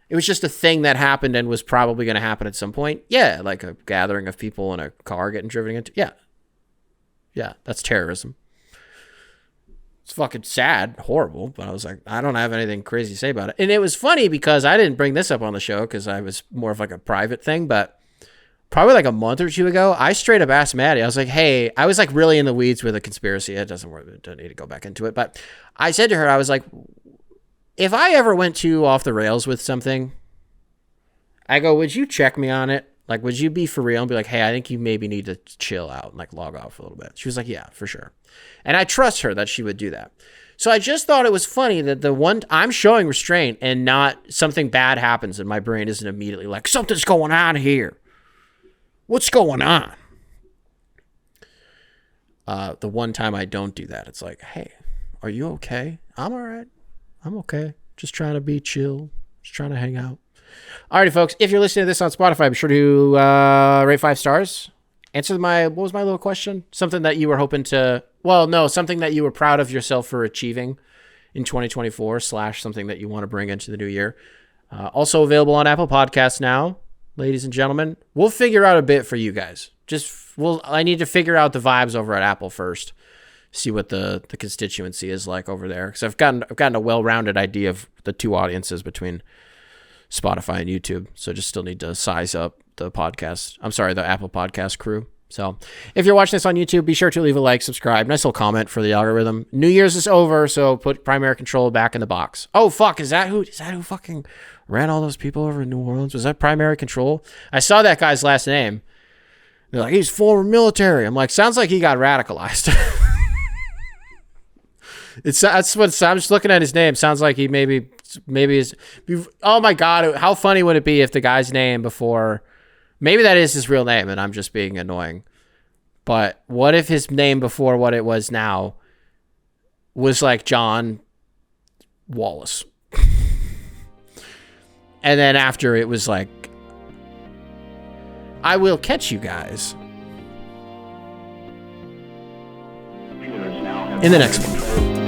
It was just a thing that happened and was probably going to happen at some point. Yeah, like a gathering of people in a car getting driven into. Yeah. Yeah, that's terrorism. It's fucking sad, horrible, but I was like, I don't have anything crazy to say about it. And it was funny because I didn't bring this up on the show because I was more of like a private thing, but probably like a month or two ago, I straight up asked Maddie. I was like, hey, I was like really in the weeds with a conspiracy. It doesn't work. Don't need to go back into it. But I said to her, I was like, if I ever went too off the rails with something, I go, would you check me on it? Like, would you be for real and be like, hey, I think you maybe need to chill out and like log off a little bit? She was like, yeah, for sure. And I trust her that she would do that. So I just thought it was funny that the one I'm showing restraint and not something bad happens and my brain isn't immediately like, something's going on here. What's going on? The one time I don't do that, it's like, hey, are you okay? I'm all right. I'm okay. Just trying to be chill. Just trying to hang out. Alrighty, folks. If you're listening to this on Spotify, be sure to rate 5 stars. Answer what was my little question? Something that you were hoping to, something that you were proud of yourself for achieving in 2024 / something that you want to bring into the new year. Also available on Apple Podcasts now, ladies and gentlemen. We'll figure out a bit for you guys. I need to figure out the vibes over at Apple first. See what the constituency is like over there. Because I've gotten a well-rounded idea of the two audiences between Spotify and YouTube. So just still need to size up the Apple Podcast crew. So if you're watching this on YouTube, be sure to leave a like, subscribe, nice little comment for the algorithm. New Year's is over, so put primary control back in the box. Oh fuck, is that who fucking ran all those people over in New Orleans? Was that primary control? I saw that guy's last name. They're like, he's former military. I'm like, sounds like he got radicalized. That's what I'm just looking at his name. Sounds like he maybe is. Oh my God. How funny would it be if the guy's name before, maybe that is his real name and I'm just being annoying. But what if his name before what it was now was like John Wallace? And then after it was like, I will catch you guys in the next one.